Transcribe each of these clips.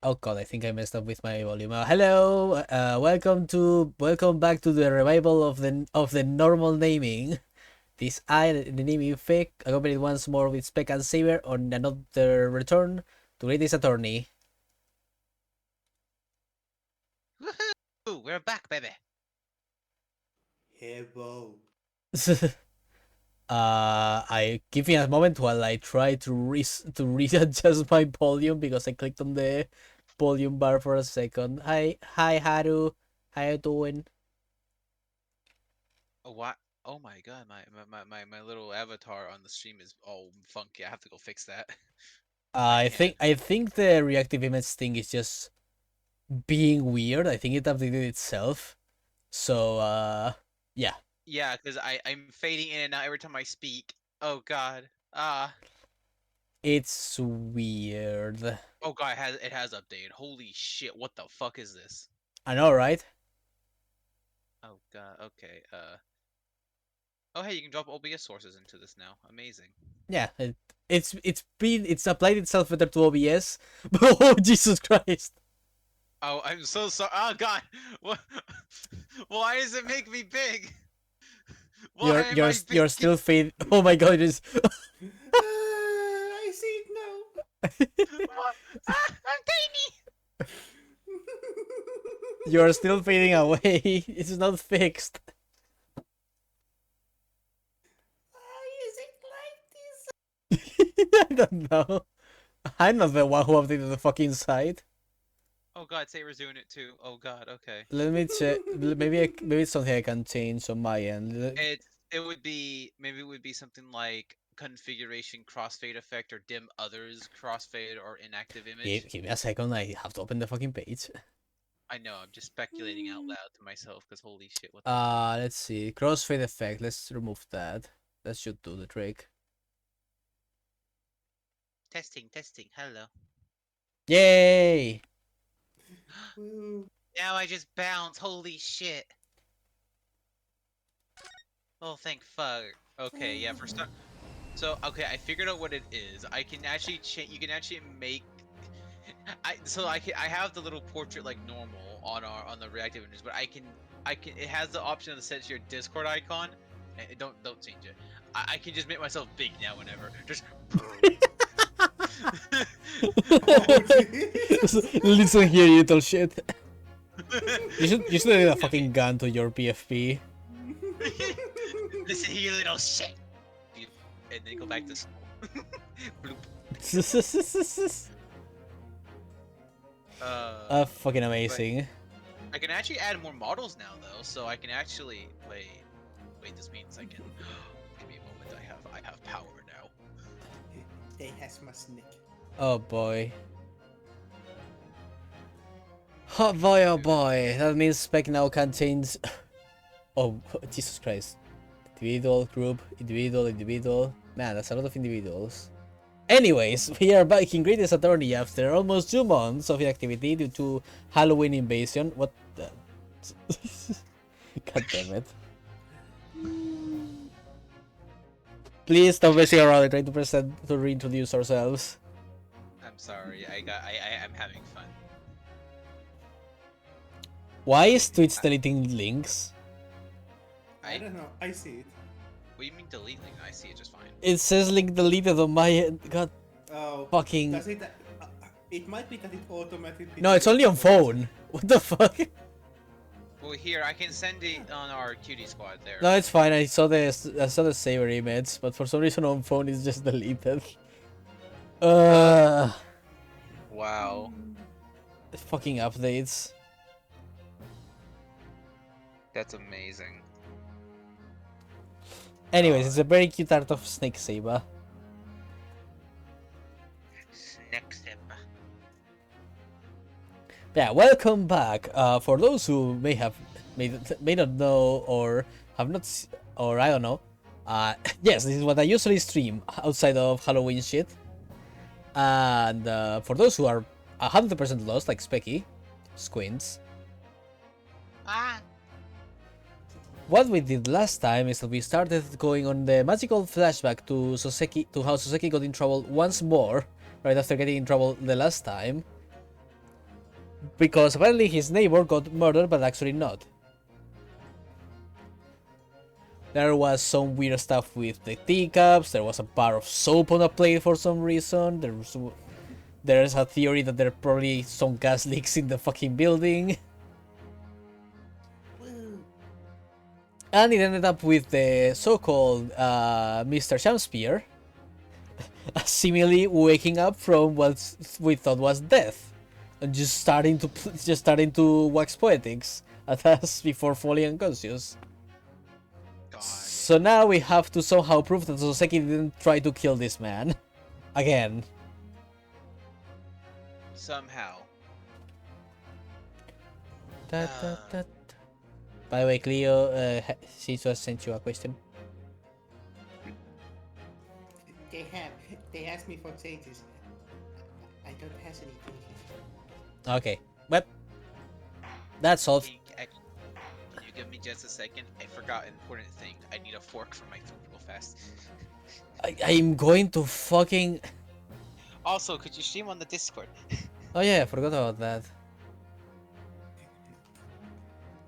Oh god, I think I messed up with my volume. Hello, welcome back to the revival of the normal naming. This the naming fake, accompanied once more with Speck and Saber on another return to Greatest Attorney. Woohoo! We're back, baby. Hebo. I give me a moment while I try to readjust my volume because I clicked on the volume bar for a second. Hi Haru, how you doing? Oh, what? Oh my god, my little avatar on the stream is all funky. I have to go fix that. My hand. I think the reactive image thing is just being weird. I think it updated itself. So yeah. Yeah, because I'm fading in and out every time I speak. Oh god. Ah. It's weird. Oh god, it has updated. Holy shit, what the fuck is this? I know, right? Oh god, okay, Oh hey, you can drop OBS sources into this now. Amazing. Yeah, it's applied itself better to OBS. Oh Jesus Christ. Oh, I'm so sorry. Oh god. What? Why does it make me big? Why You're am you're I big? you're still fade. Oh my god, it's I see it now. What? Ah, I'm tiny. you're still fading away. It's not fixed. Is it like this? I don't know. I'm not the one who updated the fucking site. Oh god, Saber's doing it too. Oh god, okay. Let me check. Maybe it's something I can change on my end. Maybe it would be something like configuration crossfade effect or dim others crossfade or inactive image. Give me a second. I have to open the fucking page. I know, I'm just speculating out loud to myself because holy shit, what the fuck? Let's see. Crossfade effect. Let's remove that. That should do the trick. Testing, testing, hello. Yay! Now I just bounce, holy shit. Oh, thank fuck. Okay, yeah, for start. So, okay, I figured out what it is. I can actually change. You can actually make. I have the little portrait like normal on the reactive images, but I can. It has the option to set your Discord icon. And don't change it. I can just make myself big now whenever. Just. Listen here, you little shit. You should add a fucking gun to your PFP. Listen here, you little shit. And then go back to school. Bloop. Fucking amazing. I can actually add more models now though, so I can actually wait. This means I can. Give me a moment. I have power now. They has my snake. Oh boy. Oh boy, oh boy. That means Spec now can change. Oh, Jesus Christ. Individual, group, individual. Man, that's a lot of individuals. Anyways, we are back in Greatest Attorney after almost 2 months of inactivity due to Halloween invasion. What the? God damn it. Please stop messing around and try to reintroduce ourselves. I'm sorry. I'm having fun. Why is Twitch deleting links? I don't know. I see it. What do you mean delete link? I see it just fine. It says link deleted on my end. God Oh. fucking. Does it? It might be that it automatically. No, it's only on phone. What the fuck? Well, here I can send it on our cutie squad there. No, it's fine. I saw the saver image, but for some reason on phone it's just deleted. Wow. Fucking updates. That's amazing. Anyways, it's a very cute art of Snake Saber. Next step. Yeah, welcome back. For those who may not know or have not, or I don't know. Yes, this is what I usually stream outside of Halloween shit. And for those who are 100% lost, like Specky, Squints. What we did last time is that we started going on the magical flashback to how Soseki got in trouble once more, right after getting in trouble the last time. because apparently his neighbor got murdered, but actually not. There was some weird stuff with the teacups. There was a bar of soap on a plate for some reason. There's a theory that there are probably some gas leaks in the fucking building. Woo. And it ended up with the so-called Mr. Shakespeare seemingly waking up from what we thought was death, and just starting to wax poetics at us before falling unconscious. God. So now we have to somehow prove that Soseki didn't try to kill this man again. Somehow. Da, da, da. By the way, Cleo, Shizu has sent you a question. They asked me for changes. I don't have any changes. Okay, well, that's all. Can you give me just a second? I forgot an important thing. I need a fork for my food real fast. I'm going to fucking. Also, could you stream on the Discord? Oh yeah, I forgot about that.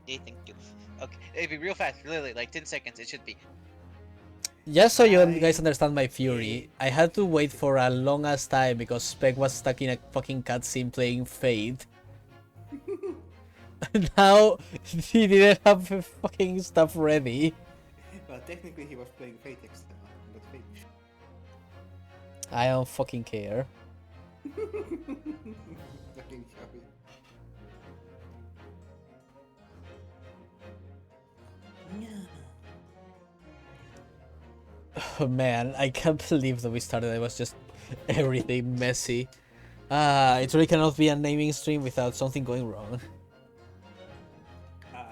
Yeah, thank you. Okay, it'll be real fast. Literally, like 10 seconds. It should be. Just so you Bye. guys understand my fury, I had to wait for a long ass time because Spec was stuck in a fucking cutscene playing Fate. Now he didn't have the fucking stuff ready. Well, technically he was playing Fate Extra, but Fate. I don't fucking care. Fucking sorry. Oh man, I can't believe that we started. It was just everything messy. It really cannot be a naming stream without something going wrong.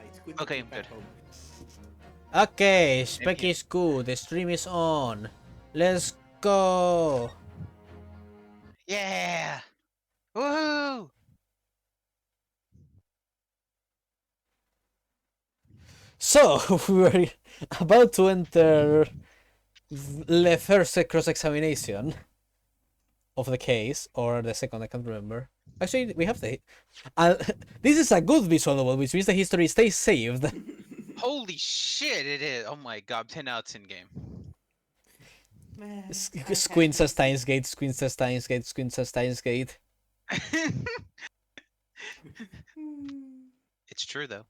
It's good. Okay, to I'm be back good. home. Okay, Spec here. is good. The stream is on. Let's go. Yeah! Woohoo! So we're about to enter the first cross-examination of the case, or the second, I can't remember. Actually, we have the. This is a good visual novel, which means the history stays saved. Holy shit, it is! Oh my god, 10 out of 10 game. Man, Squint says Steins Gate, Squint says Steins Gate, Squint says Steins Gate. It's true though.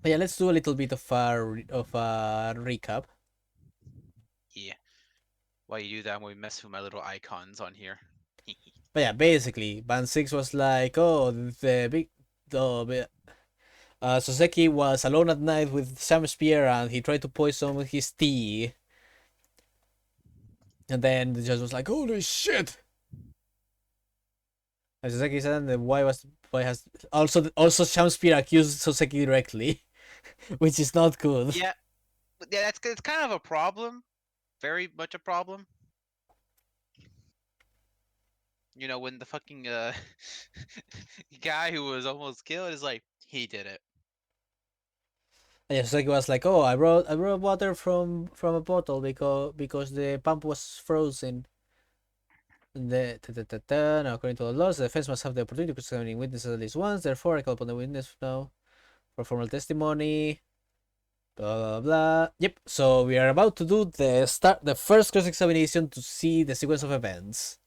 But yeah, let's do a little bit of a recap. Yeah. While you do that, I'm gonna mess with my little icons on here. But yeah, basically, Band 6 was like, oh, Soseki was alone at night with Sam Spear and he tried to poison his tea. And then the judge was like, holy shit! And Soseki said, why has also Sam Spear accused Soseki directly, which is not good. Yeah, that's kind of a problem. Very much a problem. You know, when the fucking guy who was almost killed is like, he did it. And yeah, Soseki was like, oh, I brought water from a bottle because the pump was frozen. Now, according to the laws, the defense must have the opportunity to examine witnesses at least once. Therefore, I call upon the witness now for formal testimony. Blah blah blah. Yep. So we are about to do the first cross-examination to see the sequence of events.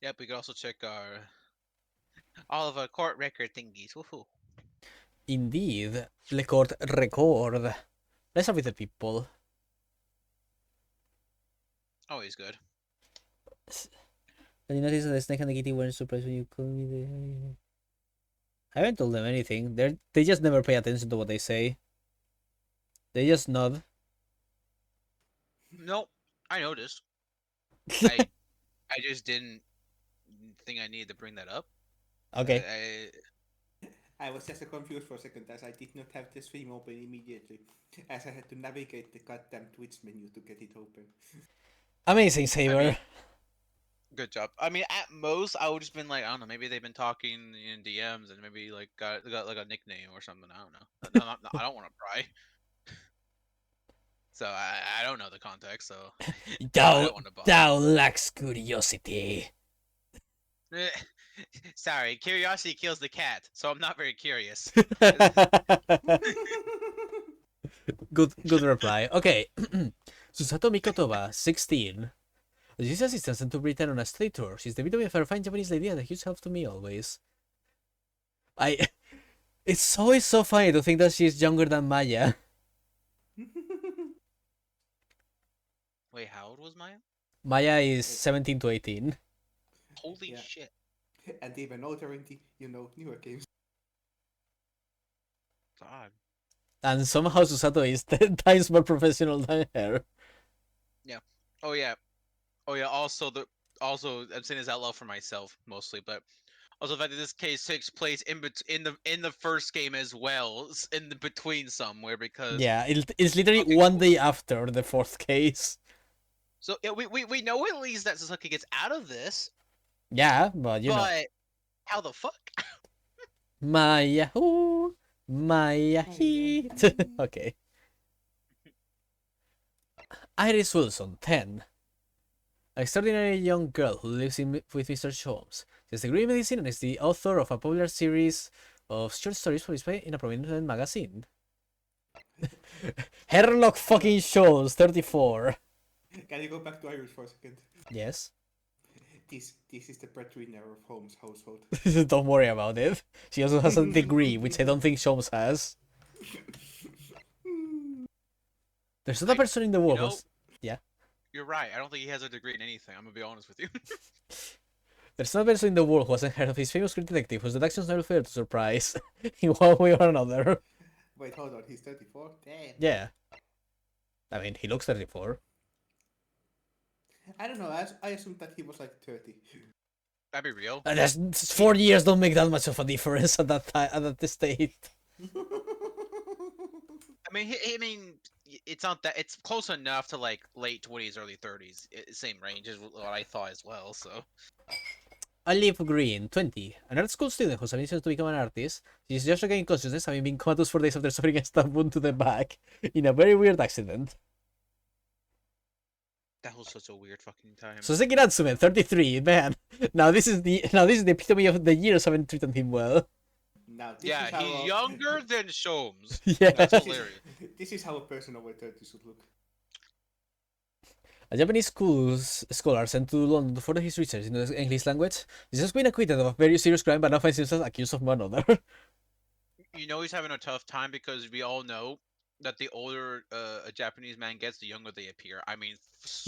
Yep, we could also check all of our court record thingies. Woohoo. Indeed, le court record. Let's start with the people. Always good. Did you notice that the snake and the kitty weren't surprised when you called me the... I haven't told them anything. They just never pay attention to what they say. They just nod. Nope, I noticed. I just didn't think I needed to bring that up. Okay. I was just confused for a second as I did not have the stream open immediately, as I had to navigate the goddamn Twitch menu to get it open. Amazing, Saber. I mean, good job. I mean, at most, I would just been like, I don't know, maybe they've been talking in DMs and maybe like got like a nickname or something. I don't know. I don't want to pry. So I don't know the context. So I don't want to bother. Thou lacks curiosity. Sorry, curiosity kills the cat, so I'm not very curious. Good reply. Okay. Susato Mikotoba, 16. She's assistant sent to Britain on a study tour. She's the epitome of a fine Japanese lady and a huge help to me always. It's always so funny to think that she's younger than Maya. Wait, how old was Maya? Maya is 17 to 18. Holy Yeah. shit. And even older in the, newer games. God. And somehow Susato is 10 times more professional than her. Yeah. Oh yeah. Oh yeah. Also I'm saying this out loud for myself mostly, but also the fact that this case takes place in the first game as well, in the between somewhere because Yeah, it's literally okay, one cool. day after the fourth case. So yeah, we know at least that Soseki gets out of this, Yeah, but you know. but how the fuck? Maya, ooh, Maya, he. Okay. Iris Wilson, 10. An extraordinary young girl who lives with Mr. Holmes. She's a degree in medicine and is the author of a popular series of short stories published in a prominent magazine. Herlock fucking Sholmes, 34. Can you go back to Iris for a second? Yes. This is the breadwinner of Holmes' household. Don't worry about it. She also has a degree, which I don't think Sholmes has. There's not a person in the world who's... Yeah. You're right. I don't think he has a degree in anything. I'm gonna be honest with you. There's not a person in the world who hasn't heard of his famous great detective whose deductions never fail to surprise, in one way or another. Wait, hold on, he's 34? Damn. Yeah. I mean, he looks 34. I don't know, I assumed that he was like 30. That'd be real. And that's 4 years don't make that much of a difference at that time, at that state. I mean, it's not that. It's close enough to like late 20s, early 30s. Same range is what I thought as well. So. Olive Green, 20. An art school student whose ambition to become an artist. She's just regaining consciousness, having been comatose for days after suffering a stab wound to the back in a very weird accident. That was such a weird fucking time. Soseki Natsume, 33. Man, now this is the epitome of the years haven't treated him well. Now, Yeah, he's younger than Sholmes. Yeah. That's hilarious. This is how a person over 30 should look. A Japanese scholar sent to London for his research in the English language. This has been acquitted of a very serious crime, but now finds himself accused of another. You know he's having a tough time because we all know that the older a Japanese man gets, the younger they appear. I mean,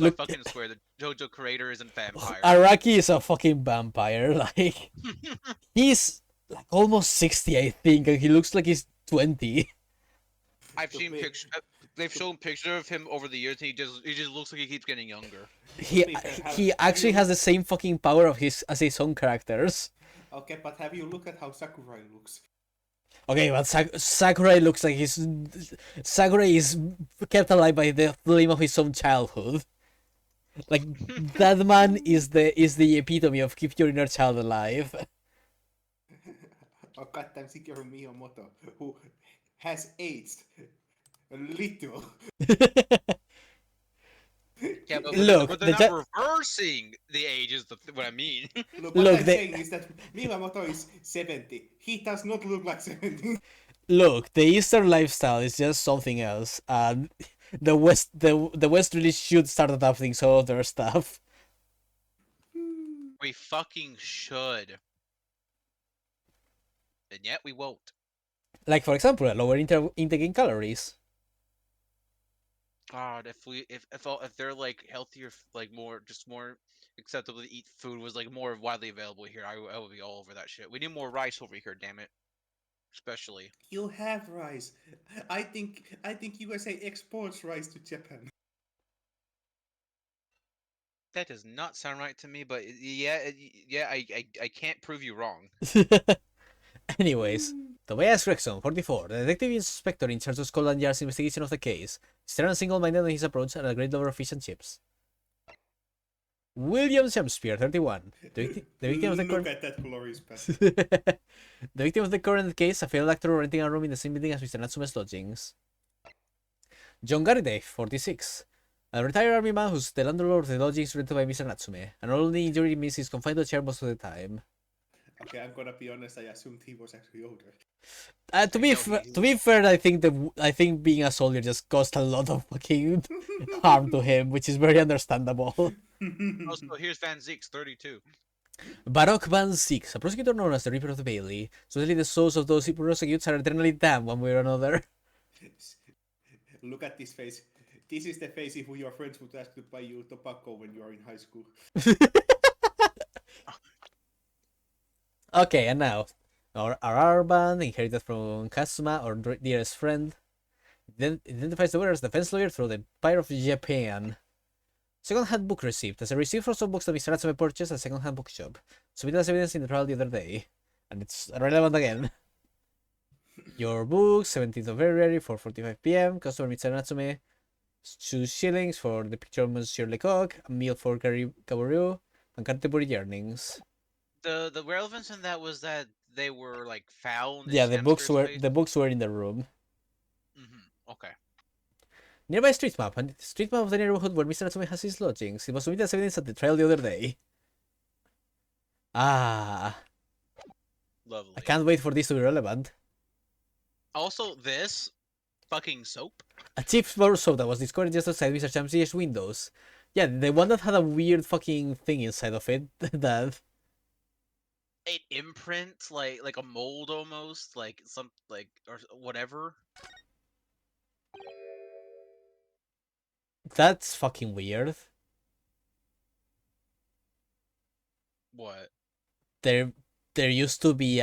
I Look, fucking swear the JoJo creator isn't vampire. Araki is a fucking vampire. Like, he's like almost 60, I think, and he looks like he's 20. I've seen pictures. They've shown pictures of him over the years, and he just looks like he keeps getting younger. He actually has the same fucking power of his own characters. Okay, but have you looked at how Sakurai looks? Okay, but Sakurai looks like Sakurai is kept alive by the flame of his own childhood. Like, that man is the epitome of keep your inner child alive. Or goddamn Shigeru Miyamoto, who has aged a little. Yeah, but, Look, but they're not reversing the age is what I mean. Look, what I'm saying is that Miyamoto is 70. He does not look like 70. Look, the Eastern lifestyle is just something else, and the West really should start adopting some of their stuff. We fucking should. And yet we won't. Like, for example, a lower intake in calories. God, if they're like healthier, like more acceptable to eat food was like more widely available here, I would be all over that shit. We need more rice over here, damn it. Especially. You have rice. I think USA exports rice to Japan. That does not sound right to me, but yeah, I can't prove you wrong. Anyways, Tobias Gregson, 44, the detective inspector in charge of Scotland Yard's investigation of the case, stern and single-minded in his approach and a great lover of fish and chips. William Shakespeare, 31, the victim of the Look at that glorious past. the victim of the current case, a failed actor renting a room in the same building as Mr. Natsume's lodgings. John Garrity, 46, a retired army man who's the landlord of the lodgings rented by Mr. Natsume, and only injury means he's confined to a chair most of the time. Okay, I'm gonna be honest. I assumed he was actually older. To I be know to be fair, I think being a soldier just caused a lot of fucking harm to him, which is very understandable. Also, here's Van Zeek's 32. Baroque Van 6, a prosecutor known as the Reaper of the Bailey. Supposedly the souls of those he prosecutes are eternally damned one way or another. Look at this face. This is the face if your friends would ask to buy you tobacco when you are in high school. Okay, and now our band, inherited from Kazuma, our dearest friend, then identifies the wearer as defense lawyer through the Empire of Japan. Second-hand book receipt. As a receipt for some books that Mr. Natsume purchased at a second-hand bookshop. Submitted as evidence in the trial the other day. And it's relevant again. Your book, 17th of February, 4:45 p.m. Customer Mr. Natsume. 2 shillings for the picture of Monsieur Lecoq. A meal for Kaworu. And Canterbury Yearnings. The relevance in that was that they were like found in Yeah, Shamspier's place. the books were in the room. Okay. Nearby street map, and street map of the neighborhood where Mr. Natsume has his lodgings. It was submitted as evidence at the trial the other day. Ah, Lovely. I can't wait for this to be relevant. Also, this fucking soap. A cheap bar soap that was discovered just outside Mr. Chams's windows. Yeah, the one that had a weird fucking thing inside of it. That. An imprint, like a mold almost, like some like or whatever. That's fucking weird. What? There, there used to be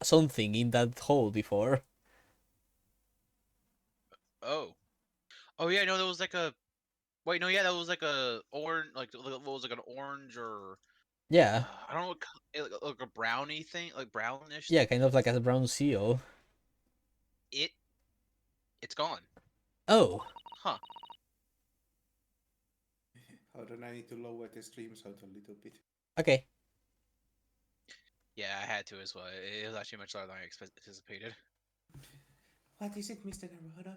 something in that hole before. Oh. Oh yeah, no, there was like a. Wait, no, yeah, that was like a orange, like what was like an orange or Yeah, I don't know, like a brownie thing, like brownish yeah, thing. kind of like a brown seal. It, it's gone. Oh, Huh? Hold on, I need to lower the stream sound a little bit. okay. Yeah, I had to as well. It was actually much louder than I anticipated. What is it, Mr. Naruhodo?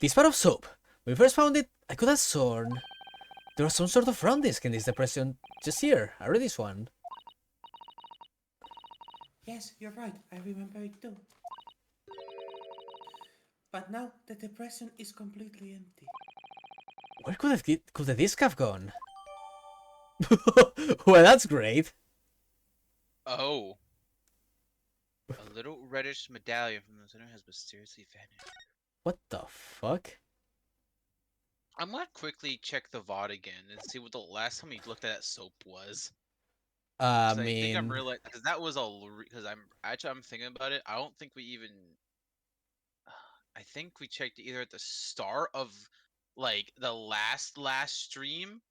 This bar of soap. When we first found it, I could have sworn there was some sort of round disc in this depression just here. I read this one. Yes, you're right. I remember it too. But now the depression is completely empty. Where could the disc have gone? Well, that's great. Oh. A little reddish medallion from the center has mysteriously vanished. What the fuck? I'm gonna quickly check the VOD again and see what the last time we looked at that soap was. I 'Cause I think I'm mean, realizing because that was because I'm thinking about it. I don't think we even. I think we checked either at the start of like the last stream.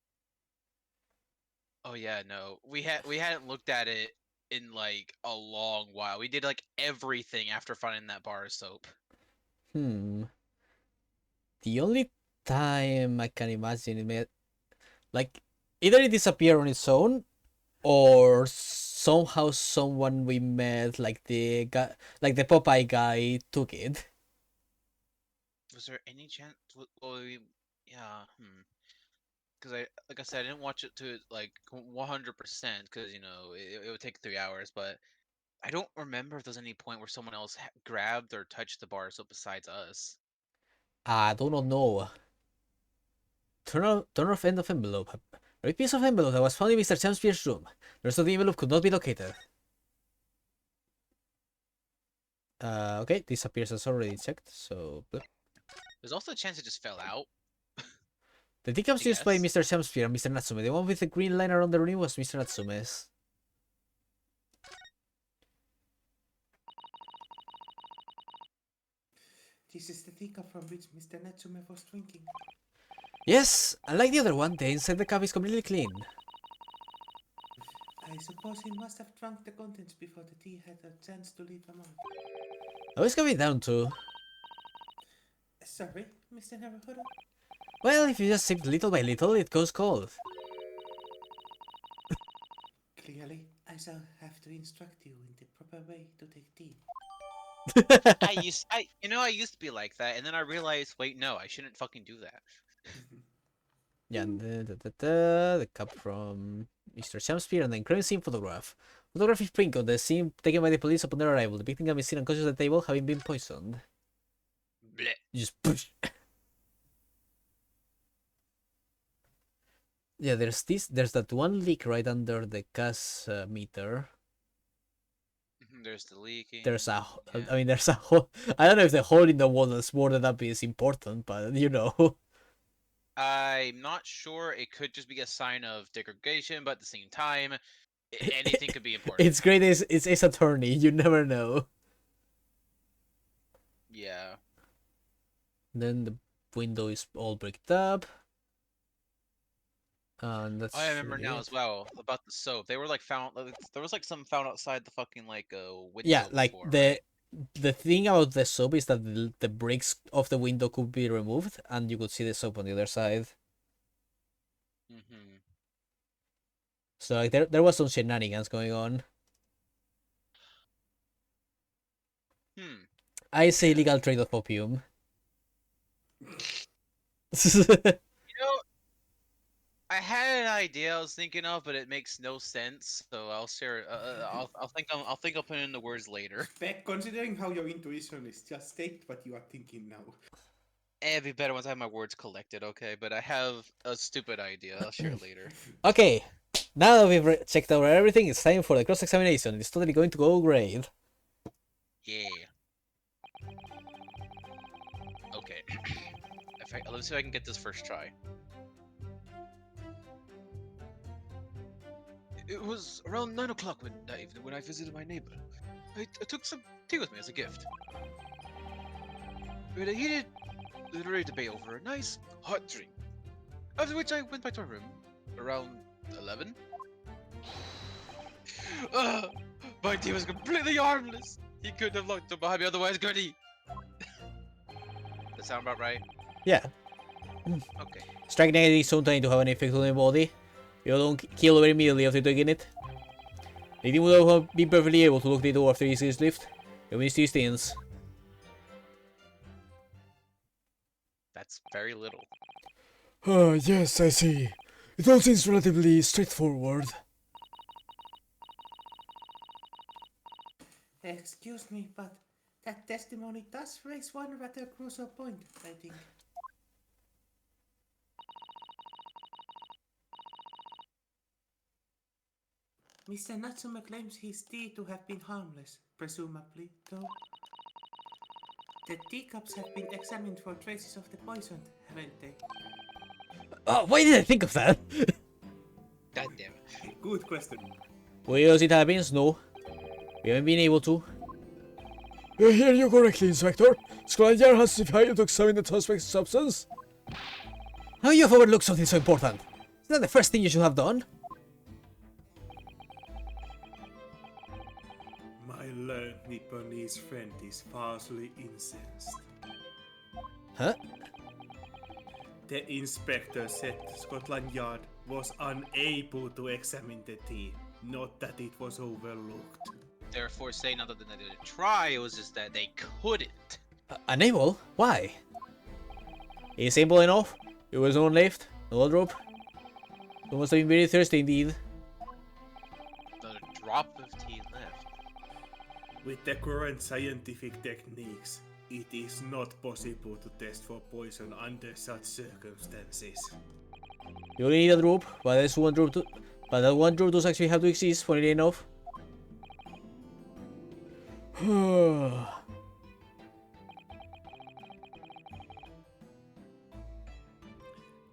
Oh yeah, no, we hadn't looked at it in like a long while. We did like everything after finding that bar of soap. hmm. The only time I can imagine it may, like, either it disappeared on its own, or somehow someone we met, like the guy, like the Popeye guy, took it. Was there any chance? Well, yeah, because like I said, I didn't watch it to like 100% because it would take 3 hours. But I don't remember if there's any point where someone else grabbed or touched the bar of soap besides us. I do not know. Turn off end of envelope. A piece of envelope that was found in Mr. Champspeare's room. The rest of the envelope could not be located. Okay, this appears as already checked, so... Blip. There's also a chance it just fell out. The teacups used by Mr. Champspere and Mr. Natsume. The one with the green line around the rim was Mr. Natsume's. This is the teacup from which Mr. Natsume was drinking. Yes, unlike the other one, the inside the cup is completely clean. I suppose he must have drunk the contents before the tea had a chance to leave them out. How is coming down to? Sorry, Mr. Naruhodo? Well, if you just sip little by little, it goes cold. Clearly, I shall have to instruct you in the proper way to take tea. I used to be like that, and then I realized, wait, no, I shouldn't fucking do that. Yeah, and the cup from Mr. Shamspeare and then crime scene photograph. Photographic print of the scene taken by the police upon their arrival, depicting a missing unconscious at the table having been poisoned. Blech. Just push. Yeah, there's that one leak right under the gas meter. There's the leaking. There's a, yeah. I mean, there's a hole. I don't know if the hole in the wall that's boarded up is important, but you know. I'm not sure. It could just be a sign of degradation, but at the same time, anything could be important. It's great. It's attorney. You never know. Yeah. Then the window is all bricked up. And that's. I remember really now it. as well about the soap. They were like found. There was like some found outside the fucking like window. Yeah, like before, the right? the thing about the soap is that the bricks of the window could be removed, and you could see the soap on the other side. Mm-hmm. So like there was some shenanigans going on. I say legal trade of opium. You know, I had an idea I was thinking of, but it makes no sense. So I'll share. I'll think I'll put it in the words later. Spec, considering how your intuition is, just state what you are thinking now. It'd be better once I have my words collected, okay? But I have a stupid idea. I'll share it later. Okay, now that we've checked out everything, it's time for the cross-examination. It's totally going to go great. Yeah. Okay. Let's see if I can get this first try. It was around 9 o'clock that evening when I visited my neighbor. I took some tea with me as a gift. We had a heated, literary debate over a nice, hot drink. After which I went back to my room around 11. My tea was completely harmless. He couldn't have locked up behind me otherwise, could he? Does that sound about right? Yeah. Okay. Strike negative is sometimes to have an effect on the body. You don't kill over immediately after taking it. The team would have been perfectly able to lock the door after he sees lift. You missed these things. That's very little. Yes, I see. It all seems relatively straightforward. Excuse me, but that testimony does raise one rather crucial point, I think. Mr. Natsume claims his tea to have been harmless, presumably, though. The teacups have been examined for traces of the poison, haven't they? Why did I think of that? God damn it. Good question. Well, as it happens, no. We haven't been able to. I hear you correctly, Inspector. Scotland Yard has decided to examine the suspect's substance. How you have overlooked something so important? Is that the first thing you should have done? My learned Nipponese friend is falsely incensed. Huh? The inspector said Scotland Yard was unable to examine the tea, not that it was overlooked. Therefore, saying not that they didn't try, it was just that they couldn't. Unable? Why? Is simple enough? It was no one left, no wardrobe. You must have been very thirsty indeed. Not a drop of tea left. With the current scientific techniques, it is not possible to test for poison under such circumstances. You only need a drop, but that one drop does actually have to exist, funnily enough.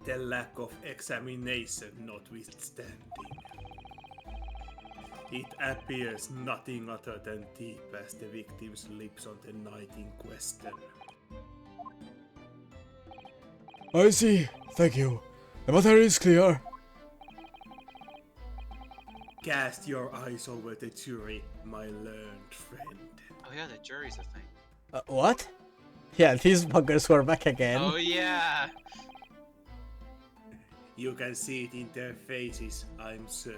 The lack of examination notwithstanding. It appears nothing other than tea passed the victim's lips on the night in question. I see. Thank you. The matter is clear. Cast your eyes over the jury, my learned friend. Oh yeah, the jury's a thing. What? Yeah, these buggers were back again. Oh yeah! You can see it in their faces, I'm sure.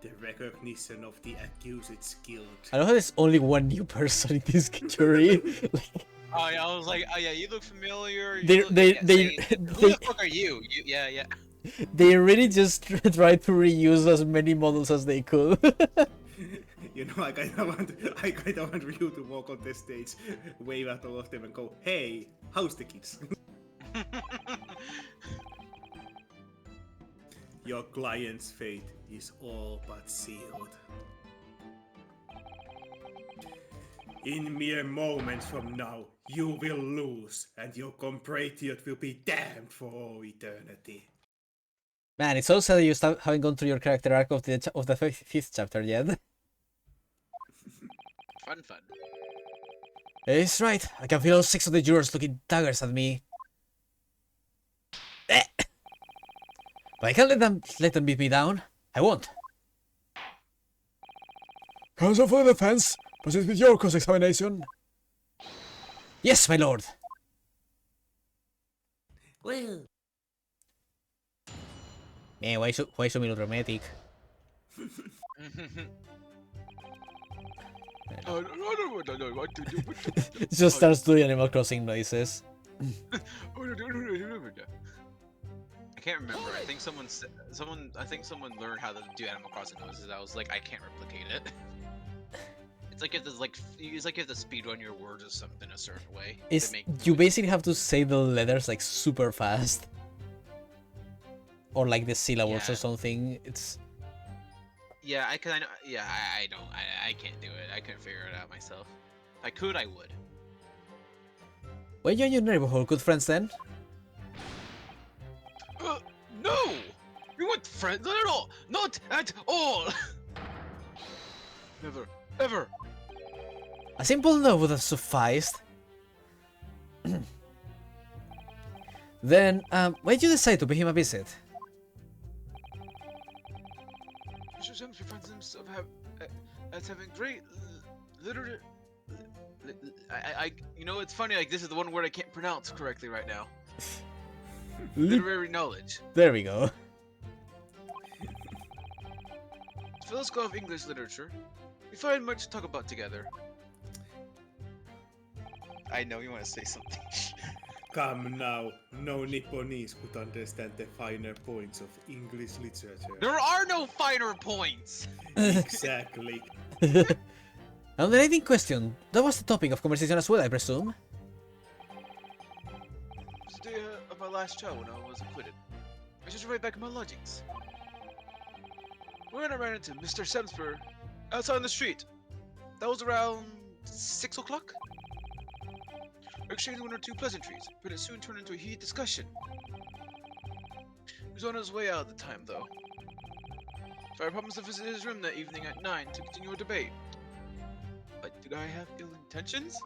The recognition of the accused's guilt. I know there's only one new person in this jury. Like, Oh yeah, I was like, oh yeah, you look familiar. They- Who the fuck are you? Yeah. They really just tried to reuse as many models as they could. You know, I kinda want Ryu to walk on the stage, wave at all of them and go, "Hey, how's the kids?" Your client's fate is all but sealed. In mere moments from now, you will lose, and your compatriot will be damned for all eternity. Man, it's so sad that you haven't gone through your character arc of the fifth chapter yet. Fun. It's right. I can feel all 6 of the jurors looking daggers at me. Eh. But I can't let them beat me down. I won't. Counsel for the defense, proceed with your cross-examination. Yes, my lord. Well, Man, why so melodramatic? Just starts doing Animal Crossing noises. I can't remember. I think someone learned how to do Animal Crossing noises. I was like, I can't replicate it. It's like if you have to speedrun your words or something a certain way. You basically have to say the letters like super fast, or like the syllables or something. It's. Yeah, I don't. I can't do it. I couldn't figure it out myself. If I could, I would. Were you and your neighborhood good friends then? No! We weren't friends, not at all! Not at all! Never, ever! A simple no would have sufficed. Then, why did you decide to pay him a visit? Mr. Shamsky finds himself as having great literature. You know, it's funny, like, this is the one word I can't pronounce correctly right now. Literary knowledge. There we go. Fellow scholar of English literature. We find much to talk about together. I know you want to say something. come now, no Nipponese could understand the finer points of English literature. There are no finer points! Exactly. And the lady in question, that was the topic of conversation as well, I presume? It was the day of my last trial when I was acquitted. I just right back in my lodgings. When I ran into Mr. Semsper outside on the street. That was around 6 o'clock. We exchanged one or two pleasantries, but it soon turned into a heated discussion. He was on his way out at the time, though. So I promised to visit his room that evening at 9 to continue our debate. But did I have ill intentions?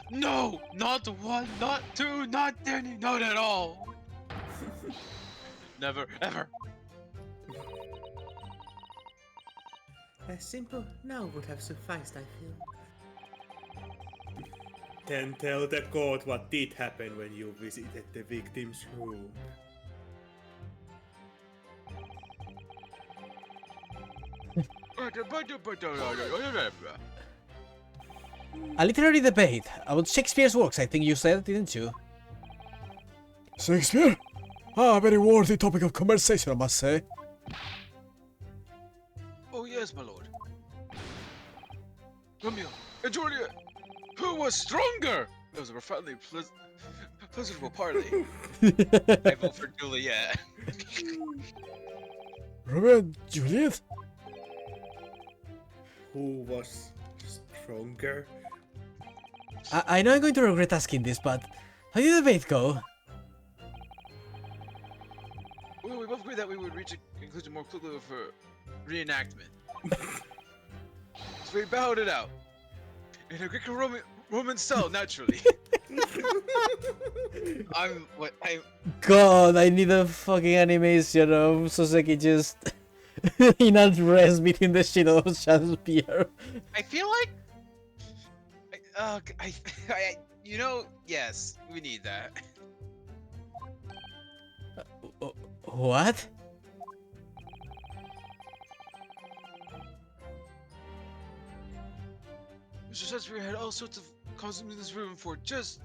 No! Not one, not two, not any, not at all! Never, ever! A simple no would have sufficed, I feel. Then tell the court what did happen when you visited the victim's room. A literary debate about Shakespeare's works, I think you said, didn't you? Shakespeare? Ah, a very worthy topic of conversation, I must say. Oh yes, my lord. Romeo and Juliet, who was stronger? It was a profoundly pleasurable party. I vote for Juliet. Romeo and Juliet? Who was stronger? I know I'm going to regret asking this, but how did the debate go? Well, we both agreed that we would reach a conclusion more quickly with a reenactment. So we bowed it out. In a Greco-Roman style, naturally. God, I need a fucking animation of Soseki just in a dress between the shit of Shakespeare. I feel like... you know, yes, we need that. What? Mr. Shakespeare had all sorts of costumes in this room for just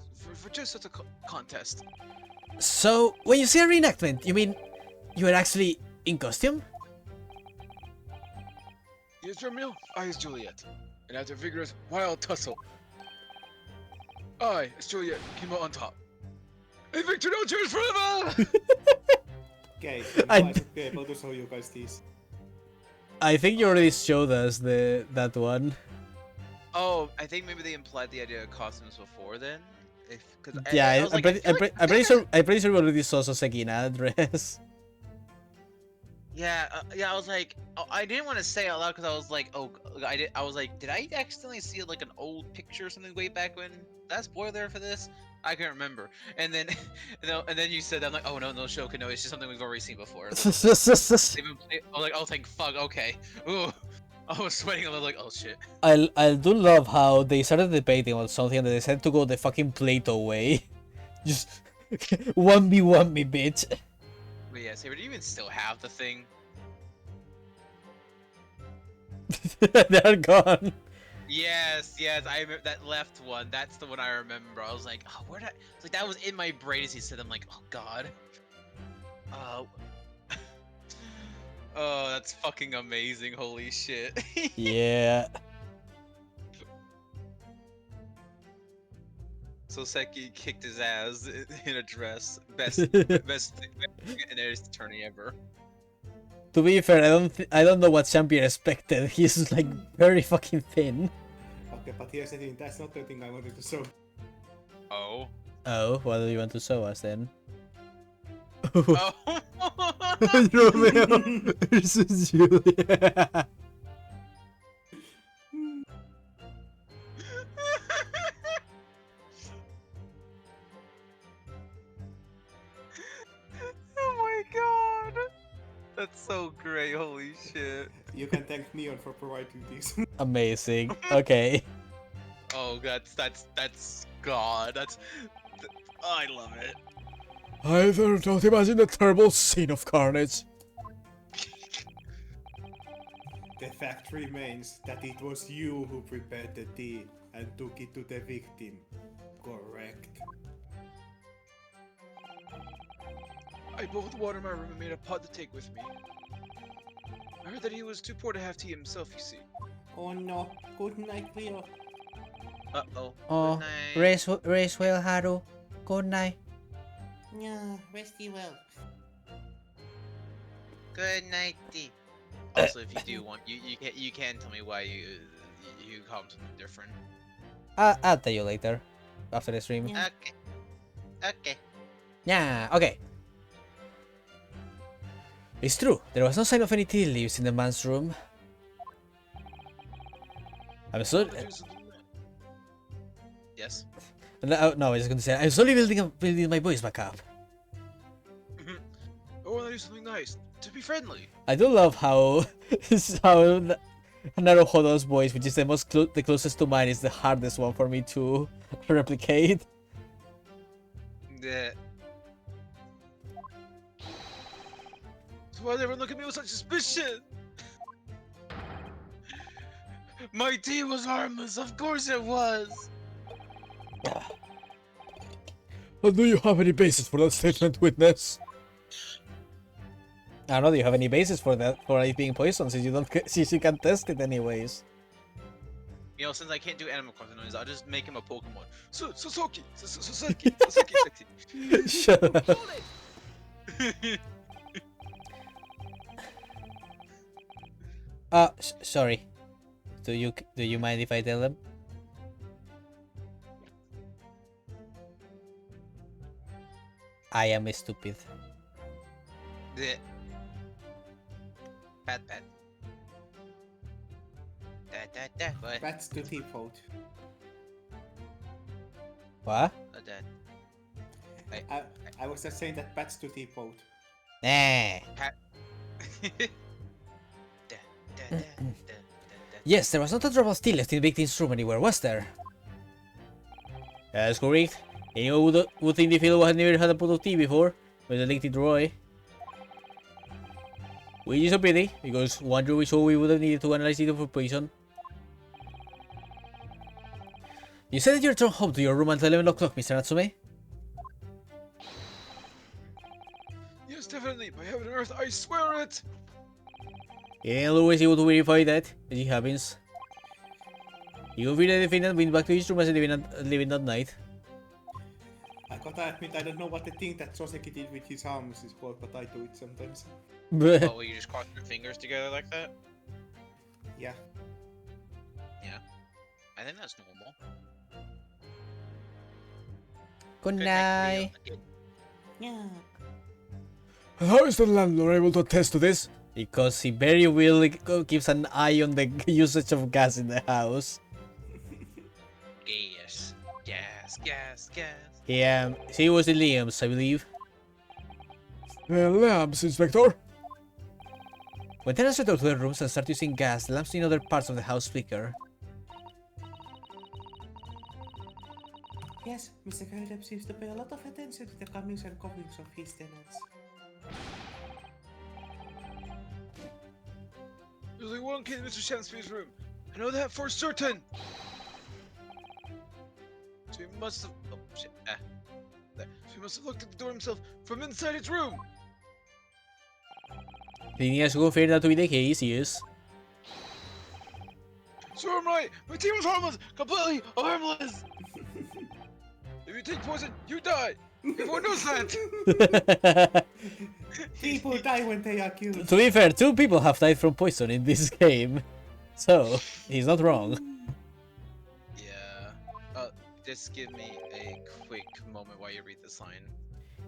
such a contest. So, when you say a reenactment, you mean you were actually in costume? Here's Romeo, I is Juliet. And after a vigorous, wild tussle, I, as Juliet, came out on top. And Victor, no cheers forever! Okay, so I now I should be able to show you guys these. I think you already showed us that one. Oh, I think maybe they implied the idea of costumes before then. Because Yeah, I was like, I feel like- I'm pretty sure. I'm pretty sure we already saw Soseki in that dress. Yeah, yeah. I was like, I didn't want to say it out loud because I was like, oh, I was like, did I accidentally see like an old picture or something way back when? That spoiler for this? I can't remember. And then, and then you said that. I'm like, oh no, no, Shoka, no, it's just something we've already seen before. Like, I was like, oh, thank fuck, okay. Ooh, I was sweating. I was like, oh shit. I do love how they started debating on something and they decided to go the fucking Plato way. Just 1v1 me, bitch. But yeah, Saber, do you even still have the thing? They're gone. Yes, yes, I remember that left one. That's the one I remember. I was like, oh, where did I? It's like that was in my brain as he said. I'm like, oh god. Oh, that's fucking amazing. Holy shit. Yeah. Soseki kicked his ass in a dress. Best in his attorney ever. To be fair, I don't know what champion expected. He's like very fucking thin. Okay, but here's the thing, that's not the thing I wanted to show. Oh. Oh, what do you want to show us then? Oh. Romeo versus Julia. Oh my god. That's so great. Holy shit. You can thank Neon for providing these. Amazing. Okay. Oh, that's god. I love it. I don't imagine the terrible scene of carnage. The fact remains that it was you who prepared the tea and took it to the victim. Correct. I boiled water in my room and made a pot to take with me. I heard that he was too poor to have tea himself, you see. Oh no. Good night, Leo. Uh-oh. Oh, Good night. race well, Haru. Good night. Yeah, rest you well. Good night, D. Also, if you do want, you can tell me why you call him something different. I'll tell you later, after the stream. Yeah. Okay. Okay. Yeah, okay. It's true, there was no sign of any tea leaves in the man's room. I'm sorry. Yes. No, I was going to say, I'm slowly building my voice back up. I want to do something nice. To be friendly. I do love how Naruhodo's voice, which is the closest to mine, is the hardest one for me to replicate. Yeah. So why did everyone look at me with such suspicion? My tea was harmless, of course it was. Do you have any basis for that statement, witness? I don't know. Do you have any basis for that, for it being poison, since you can't test it anyways? You know, since I can't do animal crossing noise, I'll just make him a Pokemon. Soseki, Soseki. Shut up. Sorry. Do you mind if I tell them? I am stupid. Yeah. Pat. What? That's the default. What? Dad. I was just saying that that's the default. Nah. Dad. Yes, there was not a drop of tea left in the victim's room anywhere, was there? That's correct. Anyone would think the fellow had never had a pot of tea before, with a linked Roy. Which is a pity, because one drew we saw we would have needed to analyze it for poison. You said that you returned home to your room at 11 o'clock, Mr. Natsume? Yes, definitely. By heaven and earth, I swear it! Yeah, always able to verify that as it happens. You feel the defendant went back to his room as living that night. I gotta admit, I don't know what the thing that Soseki did with his arms is called, but I do it sometimes. Oh, will you just cross your fingers together like that? Yeah. Yeah. I think that's normal. Good Good night. Leo. Yeah. How is the landlord able to attest to this? Because he very well keeps an eye on the usage of gas in the house. Gas. Gas. Gas. Gas. Yeah, she was in Liam's, I believe. Lamps, Inspector. When tenants return to their rooms and start using gas, lamps in other parts of the house flicker. Yes, Mr. Gardep seems to pay a lot of attention to the comings and goings of his tenants. There's only one kid in Mr. Shamsby's room. I know that for certain. So he must have. Oh shit. There. So he must have looked at the door himself from inside his room. He has to confirm that to be the case, yes. So I'm right. My team was harmless. Completely harmless. If you take poison, you die. Everyone knows that. People die when they are killed. To be fair, 2 people have died from poison in this game. So, he's not wrong. Yeah. Just give me a quick moment while you read the sign.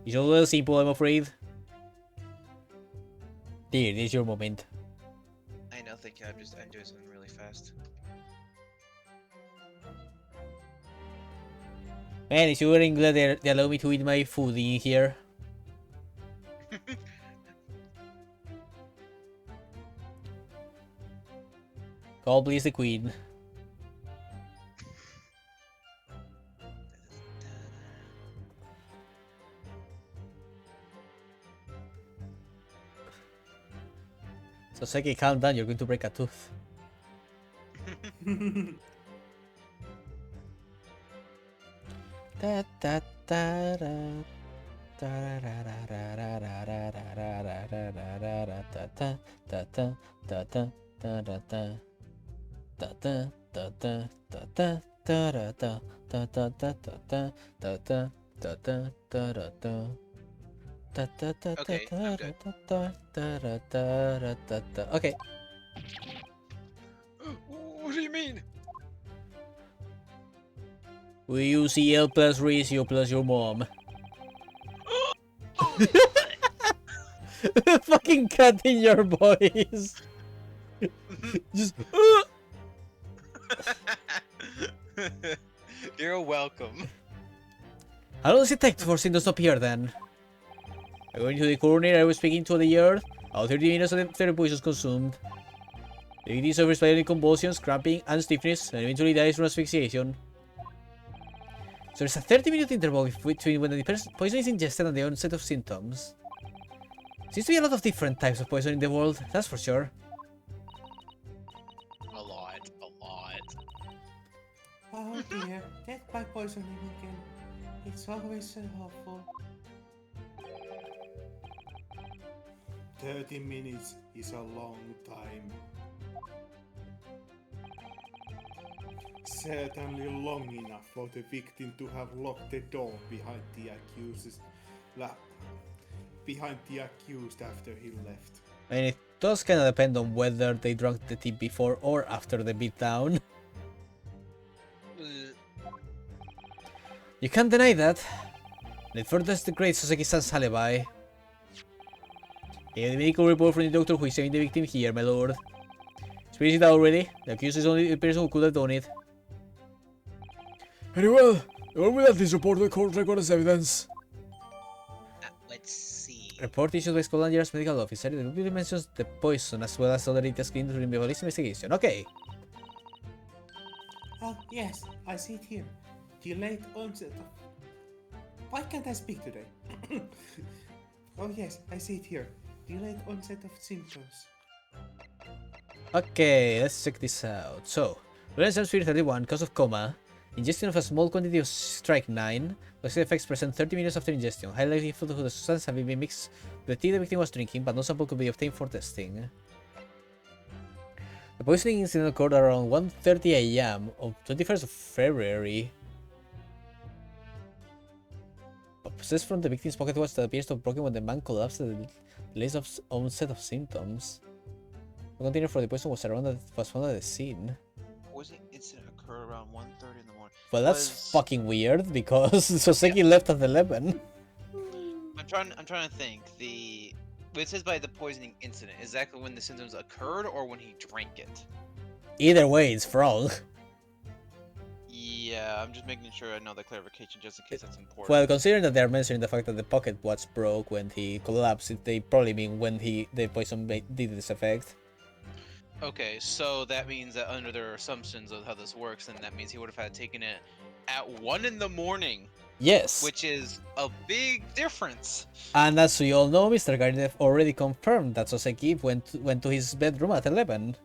It's a little simple, I'm afraid. There, there's your moment. I know, thank you. I'm doing something really fast. Man, it's sure glad they allow me to eat my food in here. Call please the queen. Soseki, calm down, you're going to break a tooth. Da da da da. Okay, I'm good. Okay. What do you mean? We use EL plus ratio plus your mom. Fucking cut in your voice. Just. You're welcome. How long does it take for Sin to stop here then? Going to the corner, I was speaking to the earth. About 30 minutes of the poisons consumed. The victim suffers violent convulsions, cramping, and stiffness, and eventually dies from asphyxiation. So there's a 30-minute interval between when the poison is ingested and the onset of symptoms. Seems to be a lot of different types of poison in the world, that's for sure. A lot. Oh dear, death by poisoning again. It's always so awful. 30 minutes is a long time. Certainly long enough for the victim to have locked the door behind the accused after he left. I mean, it does kind of depend on whether they drank the tea before or after the beatdown. You can't deny that. It furthers the great Soseki-san's alibi. I have the medical report from the doctor who is saving the victim here, my lord. Spirit it already. The accused is only the person who could have done it. Very well. The one without this report the court record as evidence. Let's see. Report issued by Scotland Yard's medical officer. It repeatedly mentions the poison as well as other details gleaned during the police investigation. Okay. Oh yes, I see it here. Delayed onset of... Why can't I speak today? Oh yes, I see it here. Delayed onset of symptoms. Okay, let's check this out. So, Renaissance Spirit 31, cause of coma. Ingestion of a small quantity of strychnine. Toxic effects present 30 minutes after ingestion. High likelihood of the substance having been mixed with the tea the victim was drinking, but no sample could be obtained for testing. The poisoning incident occurred around 1:30 a.m. of 21st of February. Possessed from the victim's pocket watch that appears to have broken when the man collapsed at the latest onset of symptoms. The container for the poison was found at the scene. Poisoning incident occurred around 1:30 in the morning. Well, that's fucking weird because Soseki left at 11. I'm trying to think. What it says by the poisoning incident, is that when the symptoms occurred or when he drank it? Either way, it's wrong. Yeah, I'm just making sure I know the clarification just in case that's important. Well, considering that they're mentioning the fact that the pocket watch broke when he collapsed, they probably mean when the poison did this effect. Okay, so that means that under their assumptions of how this works, then that means he would have had taken it at 1 in the morning. Yes. Which is a big difference. And as we all know, Mr. Gardev already confirmed that Soseki went to his bedroom at 11.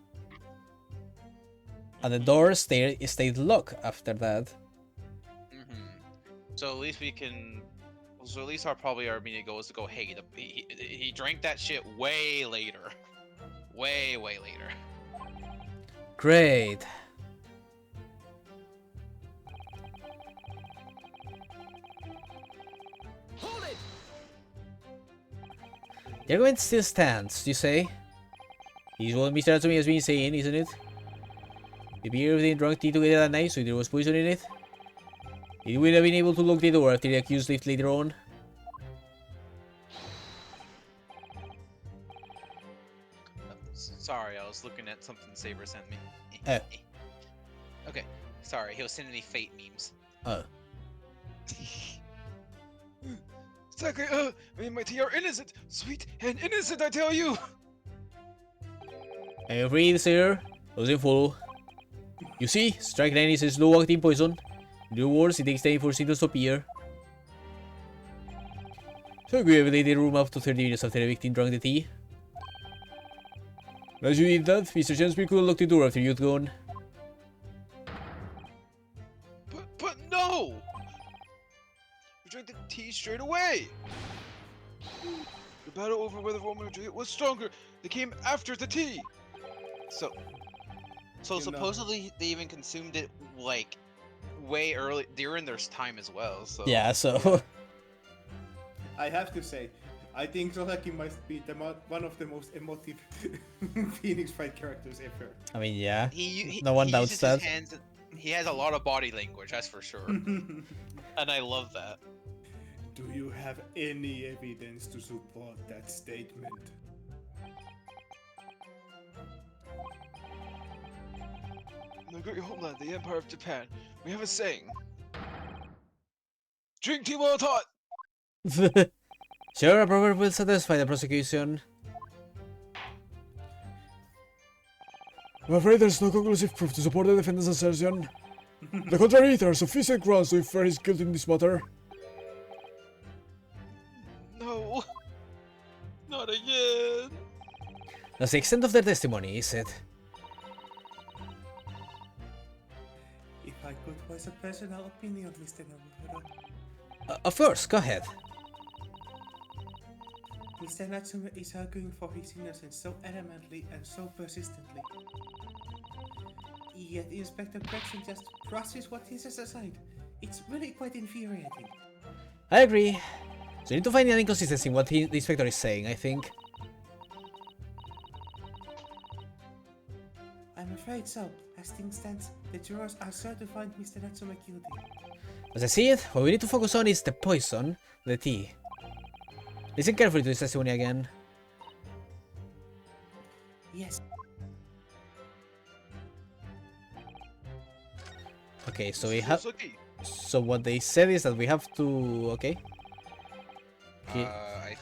And the door stayed locked after that. So at least we can... So at least our immediate goal is to go, hey, he drank that shit way later. Way later. Great. Hold it! The argument still stands, you say? This is what Mr. Atsumi has been saying, isn't it? The beer didn't drunk tea together that night, so there was poison in it. He would have been able to lock the door after the accused left later on. Sorry, I was looking at something Saber sent me. Oh. Okay, sorry, he was sending me fate memes. Oh. Exactly, me and my tea are innocent! Sweet and innocent, I tell you! I'm afraid, sir, doesn't follow. You see, strychnine is a slow-acting poison. In other words, it takes time for symptoms to appear. So we evaluated the room up to 30 minutes after the victim drank the tea. As you did that, Mr. Chansbury could have locked the door after you'd gone. But no! We drank the tea straight away! The battle over whether Roman would drink it was stronger. They came after the tea! So supposedly they even consumed it, like, way early, during their time as well, so... Yeah, so... I have to say, I think Soseki must be one of the most emotive Phoenix Fight characters ever. I mean, yeah. He No one he doubts uses that. his hands, he has a lot of body language, that's for sure. And I love that. Do you have any evidence to support that statement? In the great homeland, the Empire of Japan, we have a saying. Drink tea while it's hot! Sure, a proverb will satisfy the prosecution. I'm afraid there's no conclusive proof to support the defendant's assertion. The contrary, there are sufficient grounds to infer his guilt in this matter. No. Not again. That's the extent of their testimony, is it? If I could voice a personal opinion, Mr. Namuhara. Of course, go ahead. Mr. Natsume is arguing for his innocence so adamantly and so persistently. Yet Inspector Gregson just brushes what he says aside. It's really quite infuriating. I agree. So you need to find an inconsistency in what the inspector is saying, I think. I'm afraid so. As things stand, the jurors are sure to find Mr. Natsume guilty. As I see it, what we need to focus on is the poison, the tea. Listen carefully to this testimony again. Yes. Okay, so we have... Soseki. So what they said is that we have to... Okay. Okay.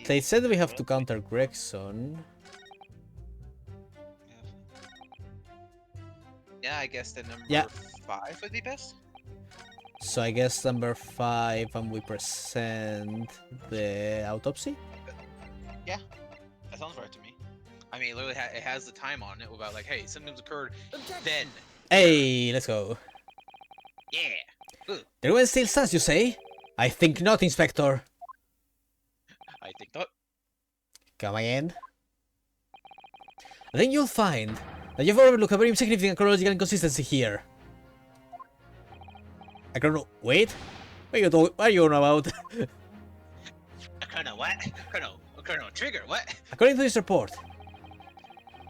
They said we have to counter Gregson. Yeah, I guess the number Yeah. 5 would be best. So I guess number 5 and we present the autopsy? Yeah, that sounds right to me. I mean, it literally it has the time on it about like, hey, symptoms occurred then. Hey, let's go. Yeah. The ruin still stands, you say? I think not, Inspector. I think not. Come again. I think you'll find that you've overlooked a very significant chronological inconsistency here. Wait? What are you on about? Colonel what? Colonel Trigger what? According to this report,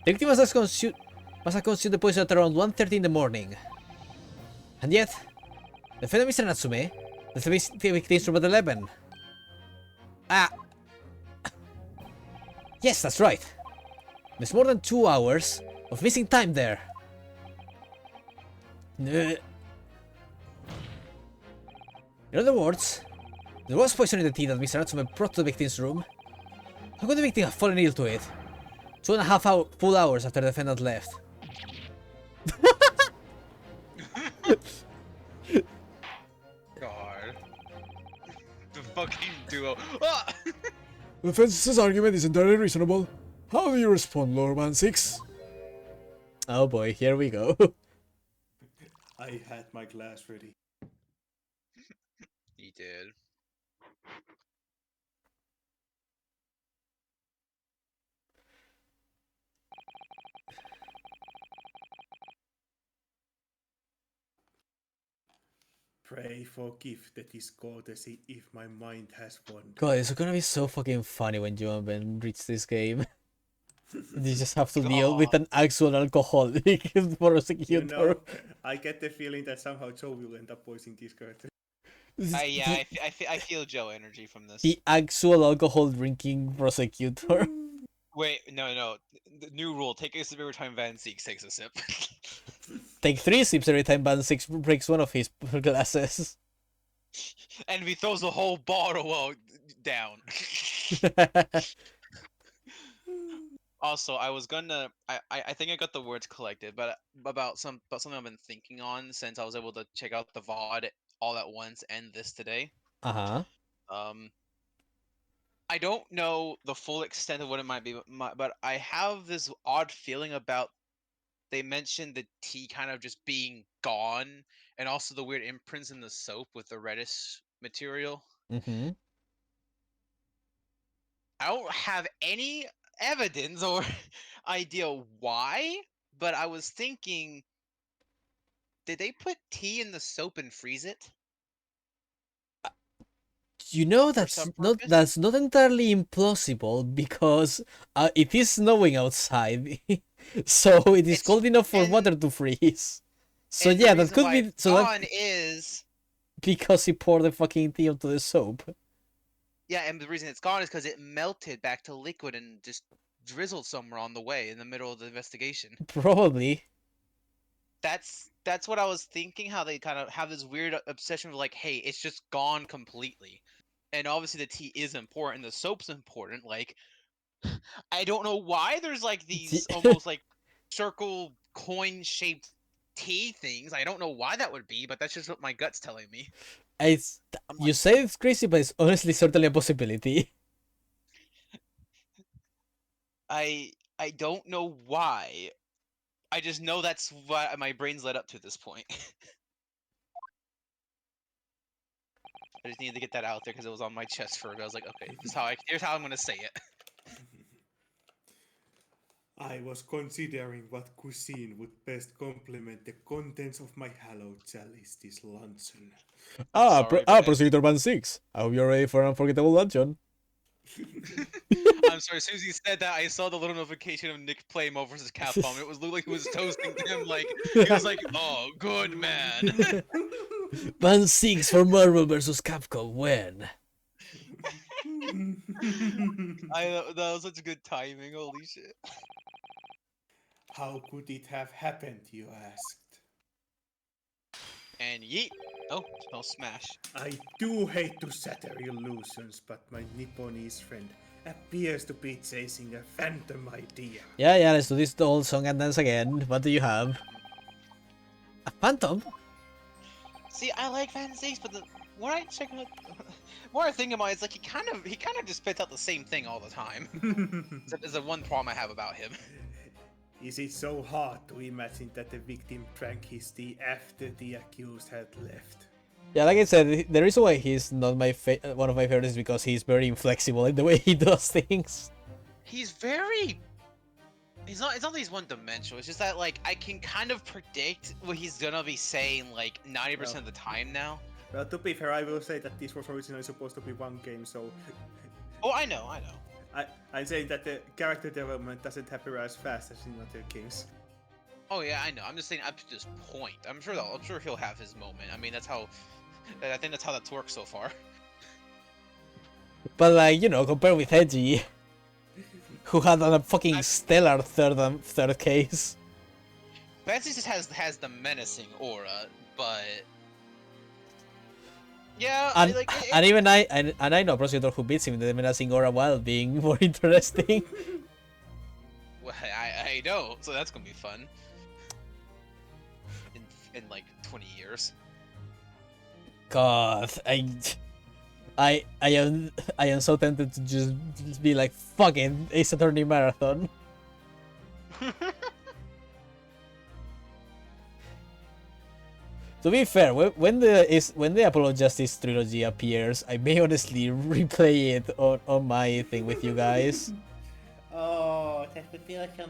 the victim must have consumed the poison at around 1:30 in the morning. And yet, the friend of Mr. Natsume, the victim's room at 11. Ah! Yes, that's right. There's more than 2 hours of missing time there. In other words, there was poison in the tea that Mr. Natsume brought to the victim's room. How could the victim have fallen ill to it? 2.5 full hours after the defendant left. God. The fucking duo. Ah! The defense's argument is entirely reasonable. How do you respond, Lord Man 6? Oh boy, here we go. I had my glass ready. He did. Pray forgive the discourtesy if my mind has wandered. God, it's gonna be so fucking funny when you and Ben reach this game. You just have to deal with an actual alcoholic prosecutor. You know, I get the feeling that somehow Joe will end up voicing this character. I feel Joe energy from this. The actual alcohol drinking prosecutor. Wait, no. The new rule: take a sip every time Van Seeks takes a sip. Take 3 sips every time Ban 6 breaks one of his glasses. And if he throws the whole bottle down. Also, I was gonna. I think I got the words collected, but about something I've been thinking on since I was able to check out the VOD all at once and this today. Uh-huh. I don't know the full extent of what it might be, but I have this odd feeling about. They mentioned the tea kind of just being gone, and also the weird imprints in the soap with the reddish material. Mm-hmm. I don't have any evidence or idea why, but I was thinking, did they put tea in the soap and freeze it? You know, some that's not entirely implausible because it is snowing outside, so it is cold enough for water to freeze. So and yeah, the that could reason be. why So gone that is because he poured the fucking tea onto the soap. yeah, and the reason it's gone is because it melted back to liquid and just drizzled somewhere on the way in the middle of the investigation. Probably. That's what I was thinking. How they kind of have this weird obsession with like, hey, it's just gone completely. And obviously the tea is important, the soap's important. Like, I don't know why there's like these almost like circle coin-shaped tea things. I don't know why that would be, but that's just what my gut's telling me. It's you say it's crazy, but it's honestly certainly a possibility. I don't know why. I just know that's what my brain's led up to this point. I just needed to get that out there because it was on my chest for a bit. I was like, okay, here's how I'm gonna say it. I was considering what cuisine would best complement the contents of my hallowed chalice this luncheon. Prosecutor Man 6. I hope you're ready for an unforgettable luncheon. I'm sorry, as soon as he said that, I saw the little notification of Nick playing Mo versus Capcom. It was literally like he was toasting to him, like, he was like, oh, good man. Man 6 for Marvel vs. Capcom, when? That was such good timing, holy shit. How could it have happened, you asked? And yeet. Oh, spell smash. I do hate to shatter illusions, but my Nipponese friend appears to be chasing a phantom idea. Yeah, let's do this old song and dance again. What do you have? A phantom? See, I like Fan 6, but when I check out... more I think about it, it's like he kind of just spits out the same thing all the time. It's the one problem I have about him. Is it so hard to imagine that the victim drank his tea after the accused had left? Yeah, like I said, the reason why he's not one of my favorites is because he's very inflexible in the way he does things. He's very. It's not that he's one-dimensional. It's just that like I can kind of predict what he's gonna be saying like 90% of the time now. Well, to be fair, I will say that this was originally supposed to be one game, so Oh, I know. I'm saying that the character development doesn't happen as fast as in other games. Oh yeah, I know. I'm just saying up to this point. I'm sure he'll have his moment. I mean, I think that's how that's worked so far. But like, you know, compared with Edgy, who had a fucking stellar third case. Betsy just has the menacing aura, but yeah, And even I know a prosecutor who beats him in the menacing aura while being more interesting. well, I know, so that's gonna be fun. In like 20 years. God, I am so tempted to just be like, fuck it, Ace Attorney Marathon. To be fair, when the Apollo Justice trilogy appears, I may honestly replay it on my thing with you guys. Oh, that would be awesome.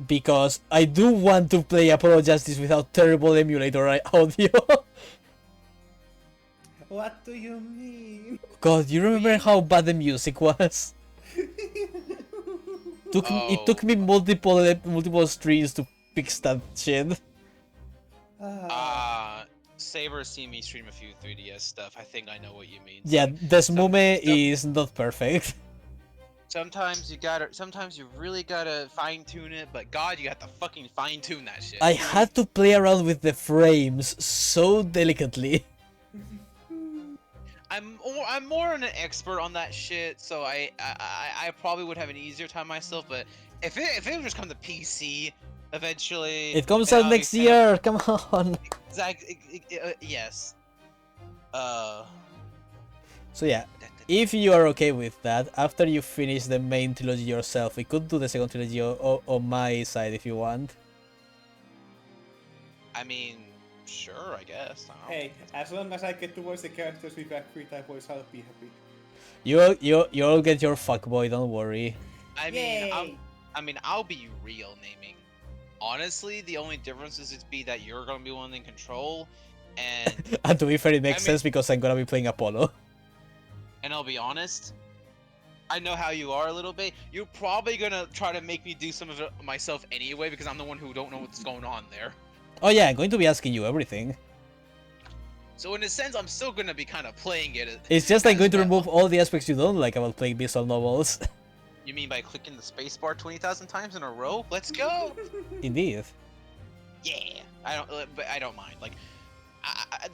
Because I do want to play Apollo Justice without terrible emulator audio. What do you mean? God, you remember how bad the music was? It took me multiple streams to fix that shit. Saber's seen me stream a few 3DS stuff. I think I know what you mean. Yeah, Desmume is not perfect. Sometimes you really gotta fine tune it, but God, you have to fucking fine tune that shit. I had to play around with the frames so delicately. I'm more an expert on that shit, so I probably would have an easier time myself. But if it would just come to PC eventually, It comes out next year. Come on. Exactly. Yes. So yeah, if you are okay with that, after you finish the main trilogy yourself, we could do the second trilogy on my side if you want. I mean, sure, I guess. I don't know. Hey, as long as I get to voice the characters with accurate voice, I'll be happy. You'll get your fuckboy, don't worry. I'll be real naming. Honestly, the only difference is it'd be that you're gonna be one in control, and And to be fair, it makes sense because I'm gonna be playing Apollo. And I'll be honest, I know how you are a little bit. You're probably gonna try to make me do some of it myself anyway because I'm the one who don't know what's going on there. Oh yeah, I'm going to be asking you everything. So in a sense, I'm still gonna be kind of playing it. It's just I'm going to remove all the aspects you don't like about playing visual novels. You mean by clicking the spacebar 20,000 times in a row? Let's go! Indeed. Yeah, but I don't mind. Like,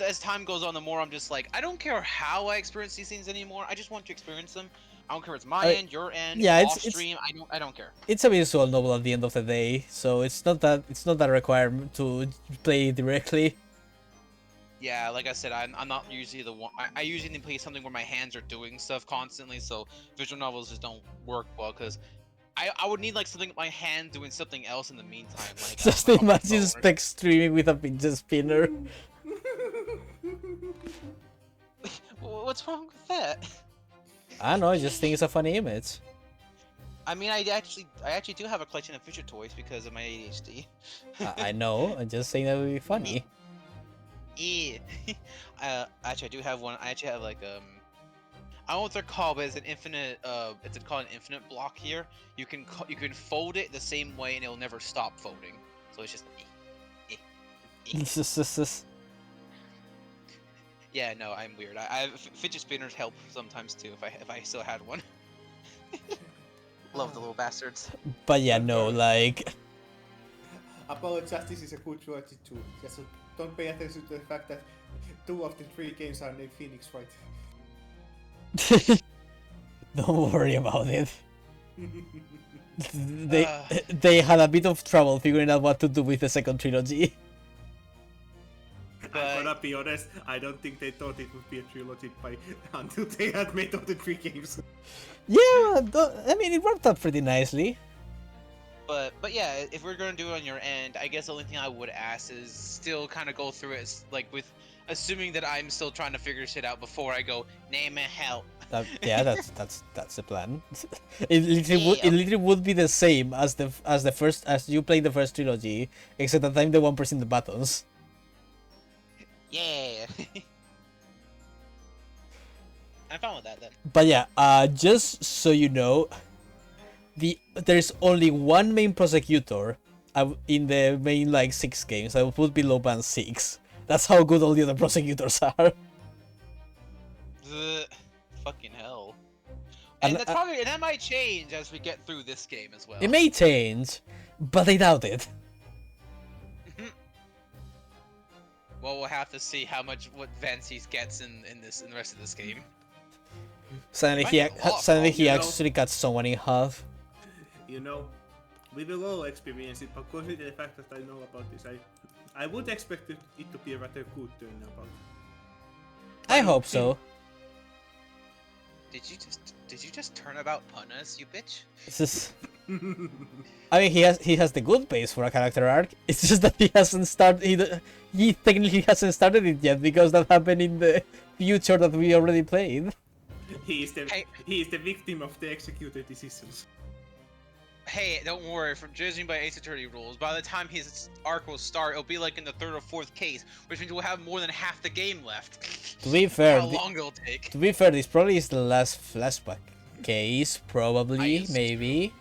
as time goes on, the more I'm just like, I don't care how I experience these things anymore. I just want to experience them. I don't care if it's my end, your end, off stream. I don't care. It's a visual novel at the end of the day, so it's not that requirement to play directly. Yeah, like I said, I'm not usually the one. I usually play something where my hands are doing stuff constantly, so visual novels just don't work well because I would need like something my hand doing something else in the meantime. Like Just imagine Spec streaming with a fidget spinner. What's wrong with that? I don't know, I just think it's a funny image. I mean, I actually do have a collection of fidget toys because of my ADHD. I know, I'm just saying that would be funny. Yeah. Actually, I do have one. I actually have like I don't know what they're called, but it's an infinite. It's called an infinite block here. You can fold it the same way, and it'll never stop folding. So it's just. Yeah, no, I'm weird. Fidget spinners help sometimes too. If I still had one. Love the little bastards. But yeah, no, like. Apollo Justice is a good choice too. Just don't pay attention to the fact that 2 of the 3 games are named Phoenix Wright. Don't worry about it. They had a bit of trouble figuring out what to do with the second trilogy. I'm gonna be honest, I don't think they thought it would be a trilogy until they had made all the 3 games. Yeah, I mean, it worked out pretty nicely. But yeah, if we're gonna do it on your end, I guess the only thing I would ask is still kind of go through it like with assuming that I'm still trying to figure shit out before I go name and help. Yeah, that's the plan. It literally would be the same as you played the first trilogy, except that I'm the one pressing the buttons. Yeah. I'm fine with that then. But yeah, just so you know, there's only one main prosecutor in the main like 6 games. I would be low band 6. That's how good all the other prosecutors are. Fucking hell. And And, that's probably and that might change as we get through this game as well. It may change, but I doubt it. Well, we'll have to see what Vance's gets in the rest of this game. Suddenly Might he, be a lot, suddenly bro, he you know. actually cut someone in half. You know, we will all experience it, but considering the fact that I know about this, I would expect it to be a rather good turnabout. I hope so. Did you just turnabout pun us, you bitch? This is... I mean, he has the good base for a character arc. It's just that he hasn't started. He technically hasn't started it yet because that happened in the future that we already played. He is the victim of the executed decisions. Hey, don't worry. From judging by Ace Attorney rules, by the time his arc will start, it'll be like in the 3rd or 4th case, which means we'll have more than half the game left. To be fair, How long it'll take? to be fair, this probably is the last flashback case, probably, assume- maybe.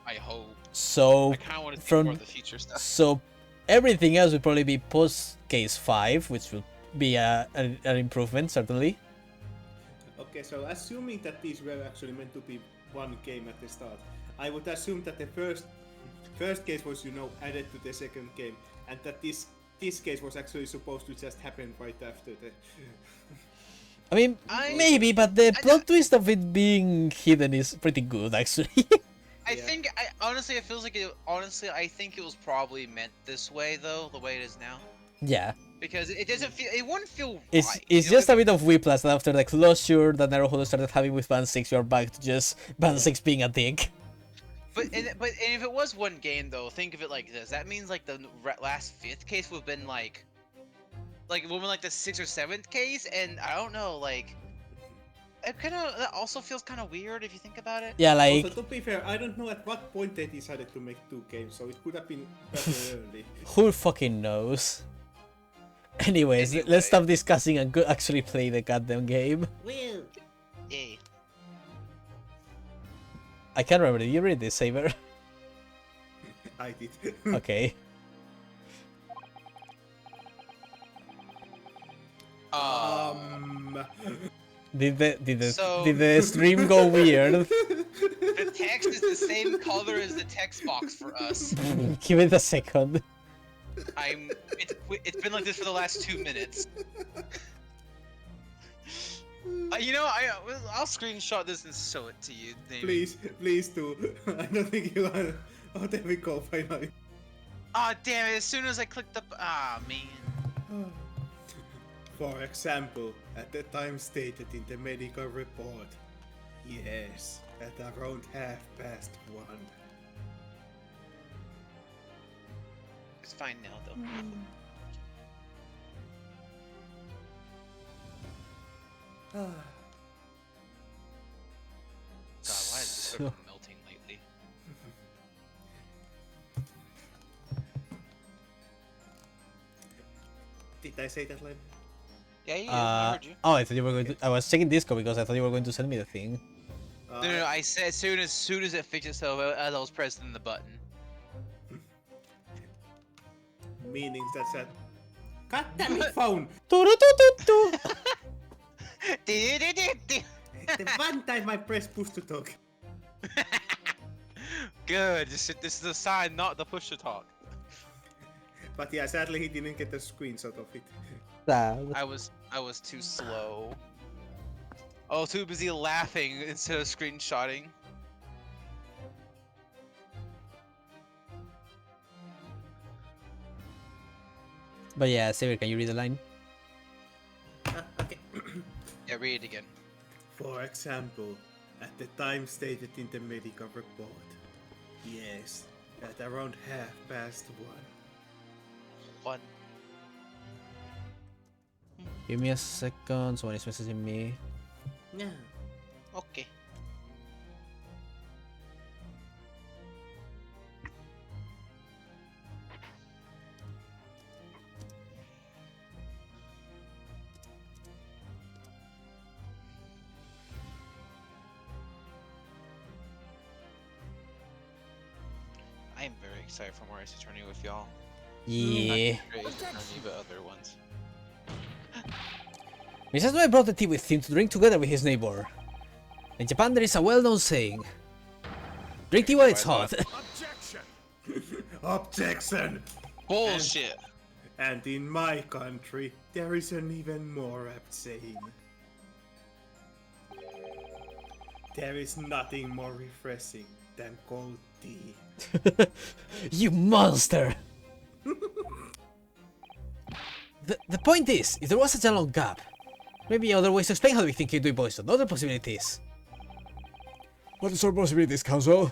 I hope. So I kind of want to see from more of the future stuff. so everything else will probably be post case 5, which will be an improvement certainly. Okay, so assuming that these were actually meant to be one game at the start, I would assume that the first case was, added to the second game, and that this case was actually supposed to just happen right after the... I mean, maybe, but the plot twist of it being hidden is pretty good, actually. I honestly, it feels like I think it was probably meant this way though, the way it is now. Yeah. Because it wouldn't feel It's right. it's just a bit of whiplash that after the closure that Naruhodo started having with Band 6, you're back to just Band 6 being a dick. But if it was one game though, think of it like this. That means like the last 5th case would have been like would be like the 6th or 7th case, and I don't know, like it that also feels kind of weird if you think about it. Yeah, like... Also, to be fair, I don't know at what point they decided to make 2 games, so it could have been rather early. Who fucking knows? Anyways, let's stop discussing and go actually play the goddamn game. Well, Yay. I can't remember, did you read this, Saber? I did. Okay. Did the stream go weird? The text is the same color as the text box for us. Give it a second. It's been like this for the last 2 minutes. I'll screenshot this and show it to you, Damien. Please do. I don't think you are. Oh, there we go, finally. Ah, damn it! As soon as I clicked the man. For example, at the time stated in the medical report, yes, at around 1:30. It's fine now, though. God, why is this sort of melting lately? Did I say that line? Yeah, I heard you. Oh, I thought you were going to... I was checking Discord because I thought you were going to send me the thing. No, I said as soon as it fixed itself, as I was pressing the button. Meaning that's a... God damn it, phone! The one time I press push to talk. Good. This is the sign, not the push to talk. But yeah, sadly he didn't get a screenshot of it. Sad. I was too slow. I was too busy laughing instead of screenshotting. But yeah, Xavier, can you read the line? Okay. Yeah, read it again. For example, at the time stated in the medical report. Yes, at around 1:30. One. Give me a second. Someone is messaging me. No. Okay. I am very excited for more Ace Attorney with y'all. Yeah. Not just Ace Attorney, but other ones. Mrs. brought the tea with him to drink together with his neighbor. In Japan, there is a well-known saying: drink tea while it's hot. Objection! Bullshit. And in my country, there is an even more apt saying. There is nothing more refreshing than cold tea. You monster! The point is, if there was such a long gap, maybe other ways to explain how we think you do poison, other possibilities. What is our possibilities, Council?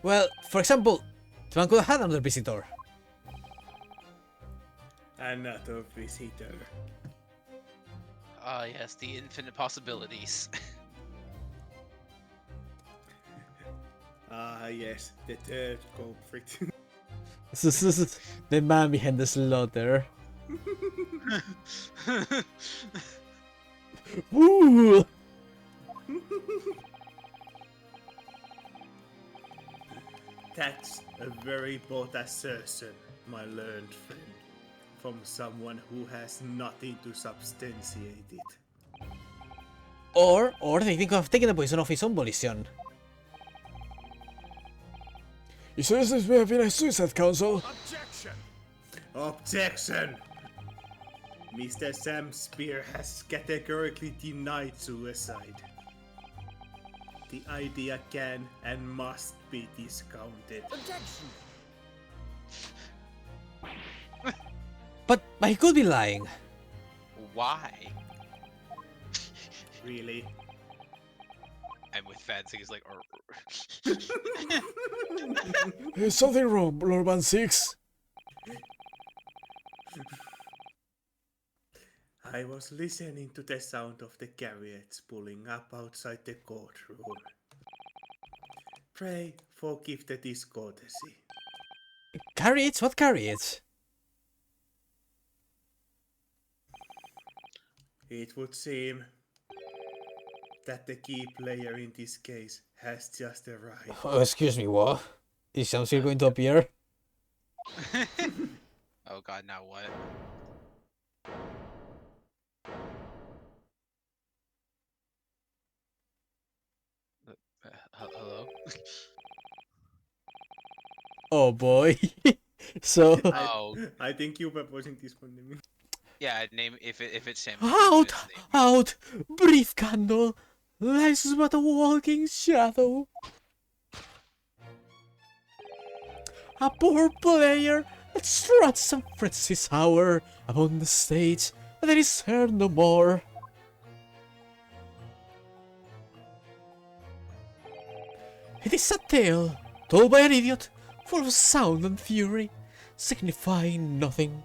Well, for example, the man could have had another visitor. Another visitor. Ah, yes, the infinite possibilities. Ah, yes, the third culprit. The man behind the slaughter. Woo! That's a very bold assertion, my learned friend, from someone who has nothing to substantiate it. Or they think of taking the poison of his own volition. You seriously may have been a suicide, Council? Objection! Mr. Sam Spear has categorically denied suicide. The idea can and must be discounted. But he could be lying. Why? Really? And with Fancy, he's like, There's something wrong, Lord Van Six. I was listening to the sound of the carriage pulling up outside the courtroom. Pray forgive the discourtesy. Carriage? What carriage? It would seem that the key player in this case has just arrived. Oh, excuse me, what? Is Shamsir going to appear? oh god, now what? Hello? Oh boy. So Oh, I think you were voicing this one. Name. yeah, name if it's him. out, just name. out, brief candle, lies but a walking shadow. A poor player that struts some Francis hour upon the stage, and then is heard no more. It is a tale told by an idiot, full of sound and fury, signifying nothing.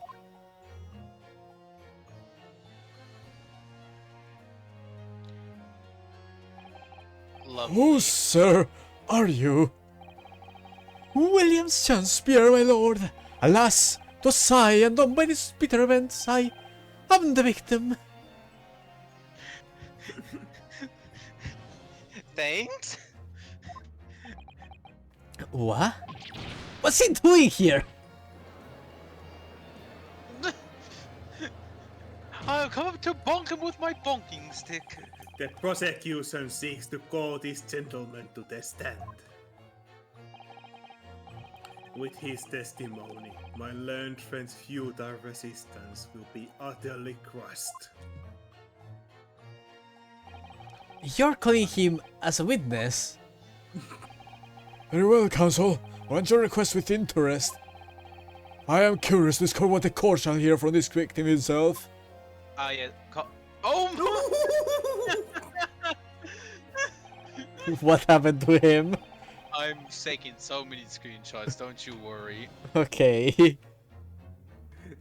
Lovely. Who, sir, are you? William Shakespeare, my lord. Alas, 'twas I, and on by these bitter events I am the victim. Thanks? What? What's he doing here? I'll come up to bonk him with my bonking stick. The prosecution seeks to call this gentleman to the stand. With his testimony, my learned friend's futile resistance will be utterly crushed. You're calling him as a witness? Very well, Council. Grant your request with interest. I am curious to discover what the court shall hear from this victim himself. Yeah. Oh my! What happened to him? I'm taking so many screenshots. Don't you worry. Okay.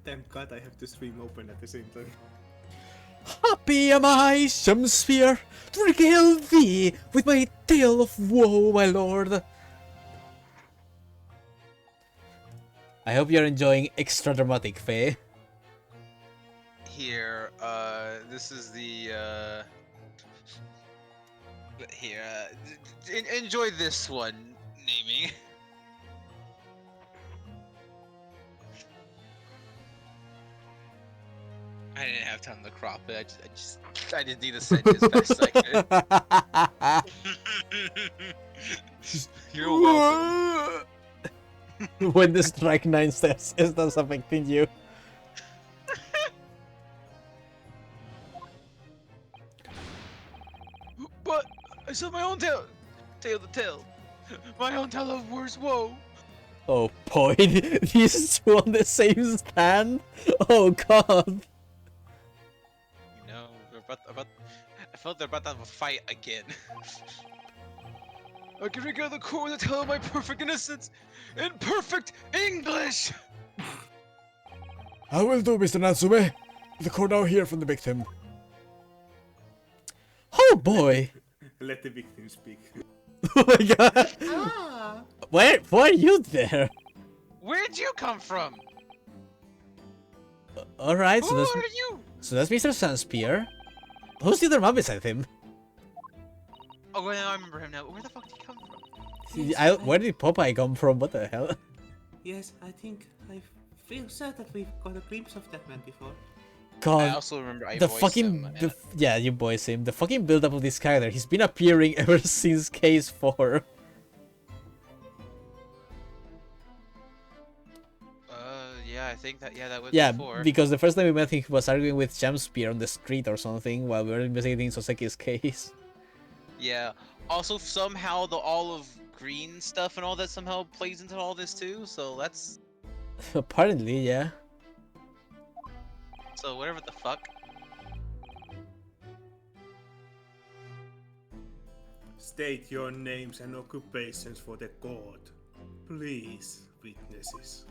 Thank God I have the stream open at the same time. Happy am I, Shamsphere, to regale thee with my tale of woe, my lord. I hope you're enjoying extra dramatic, Faye. Here, this is the, here, enjoy this one, naming. I didn't have time to crop it. I just need to send you as fast as I could. You're welcome. When the strike 9 steps is that affecting you? But I saw my own tale to tell. My own tale of worse woe. Oh boy, these two on the same stand? Oh god. You know, I felt they're about to have a fight again. I can regale the court with the tale of my perfect innocence in perfect English. I will do, Mr. Natsume. The court now hear from the victim. Oh boy! Let the victim speak. Oh my god! Ah! Why are you there? Where'd you come from? Alright, Who are you? so that's Mr. Sunspear. Who's the other man beside him? Oh, well, I remember him now. Where the fuck did he come from? Where did Popeye come from? What the hell? Yes, I think I feel sad that we've got a glimpse of that man before. I God, also remember I the voiced fucking him. yeah, you voice him. The fucking build up of this character. He's been appearing ever since Case 4. Yeah, I think that, that was Yeah, before. because the first time we met him, he was arguing with Jamspear on the street or something while we were investigating Soseki's case. Yeah. Also, somehow the olive green stuff and all that somehow plays into all this too. So that's Apparently, yeah. so whatever the fuck. State your names and occupations for the court. Please, witnesses.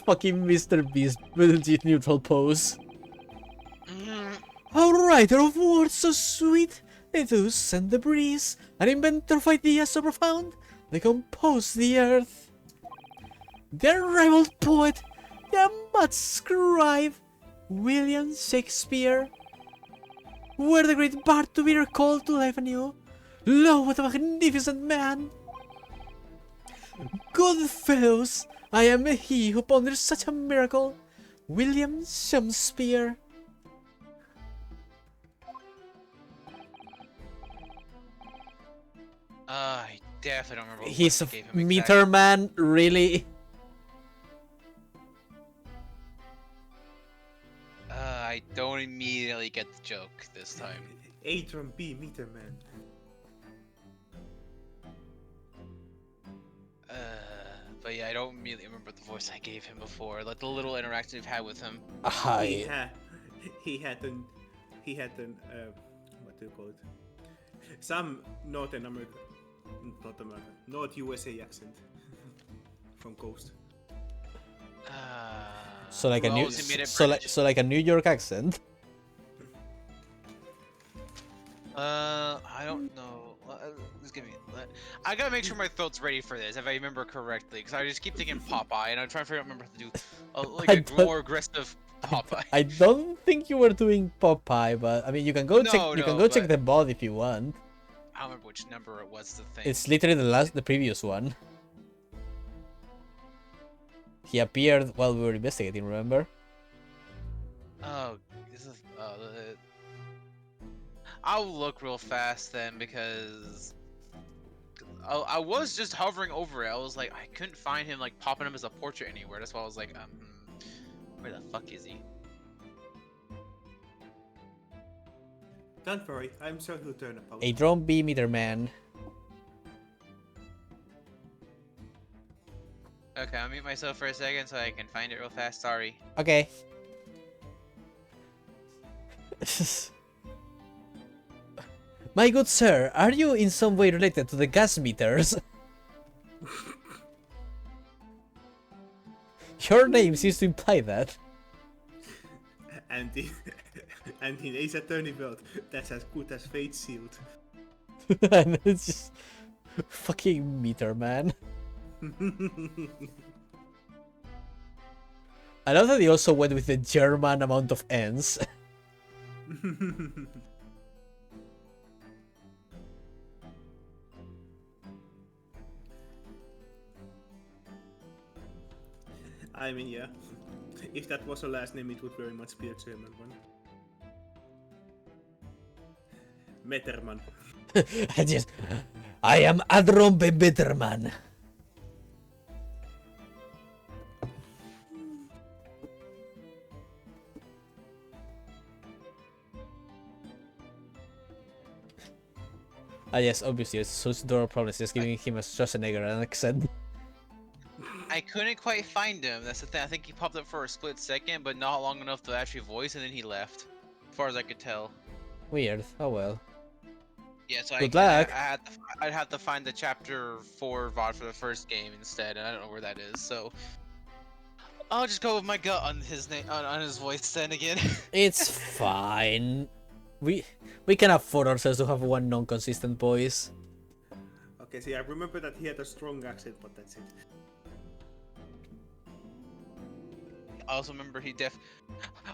Fucking Mr. Beast with a neutral pose. Mm, A writer of words so sweet, they do send the breeze. An inventor of ideas so profound, they compose the earth. The unrivaled poet, the mad scribe, William Shakespeare. Were the great bard to be recalled to life anew? Lo, what a magnificent man! Good fellows, I am he who ponders such a miracle, William Shakespeare. I definitely don't remember what He's a voice I gave him meter man, really? I don't immediately get the joke this time. Atron B. Meter Man. But yeah, I don't immediately remember the voice I gave him before. Like the little interaction we've had with him. He had an what do you call it? Some North USA accent from Coast. So like a who new, else made it so like a New York accent. I don't know. Just give me. I gotta make sure my throat's ready for this, if I remember correctly, because I just keep thinking Popeye, and I'm trying to figure out remember to do like a more aggressive Popeye. I don't think you were doing Popeye, but I mean you can go check. You can go check the bot if you want. I don't remember which number it was. The thing. It's literally the previous one. He appeared while we were investigating. Remember? Oh, this is. I'll look real fast then because I was just hovering over it. I was like, I couldn't find him like popping him as a portrait anywhere. That's why I was like, where the fuck is he? Don't worry, I'm sure he'll turn up. A drone B meter man. Okay, I'll mute myself for a second so I can find it real fast. Sorry. Okay. My good sir, are you in some way related to the gas meters? Your name seems to imply that. And in Ace Attorney world, that's as good as fate sealed. And it's just fucking meter man. I love that he also went with the German amount of ends. I mean, yeah. If that was a last name, it would very much be a German one. Metterman. I am Adrombe Bitterman. Yes, obviously, Susidoro probably is giving him a Schwarzenegger accent. I couldn't quite find him. That's the thing. I think he popped up for a split second, but not long enough to actually voice, and then he left. As far as I could tell. Weird. Oh well. Yeah, so Good luck. I'd have to find the chapter 4 VOD for the first game instead, and I don't know where that is. So I'll just go with my gut on his name on his voice then again. It's fine. We can afford ourselves to have one non-consistent voice. Okay, see, I remember that he had a strong accent, but that's it. I also remember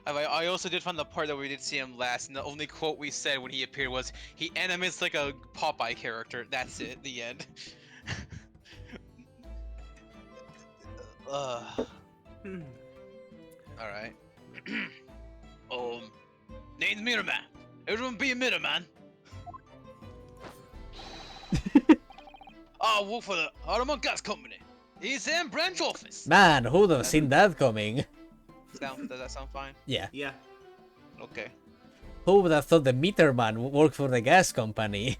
I also did find the part that we did see him last, and the only quote we said when he appeared was, "He animates like a Popeye character." That's it. The end. All right. Name's Miraman. Everyone be a Miraman. I work for the Automo Gas Company. He's in branch office. Man, who'd have seen that coming? Does that sound fine? Yeah. Yeah. Okay. Who would have thought the meter man would work for the gas company?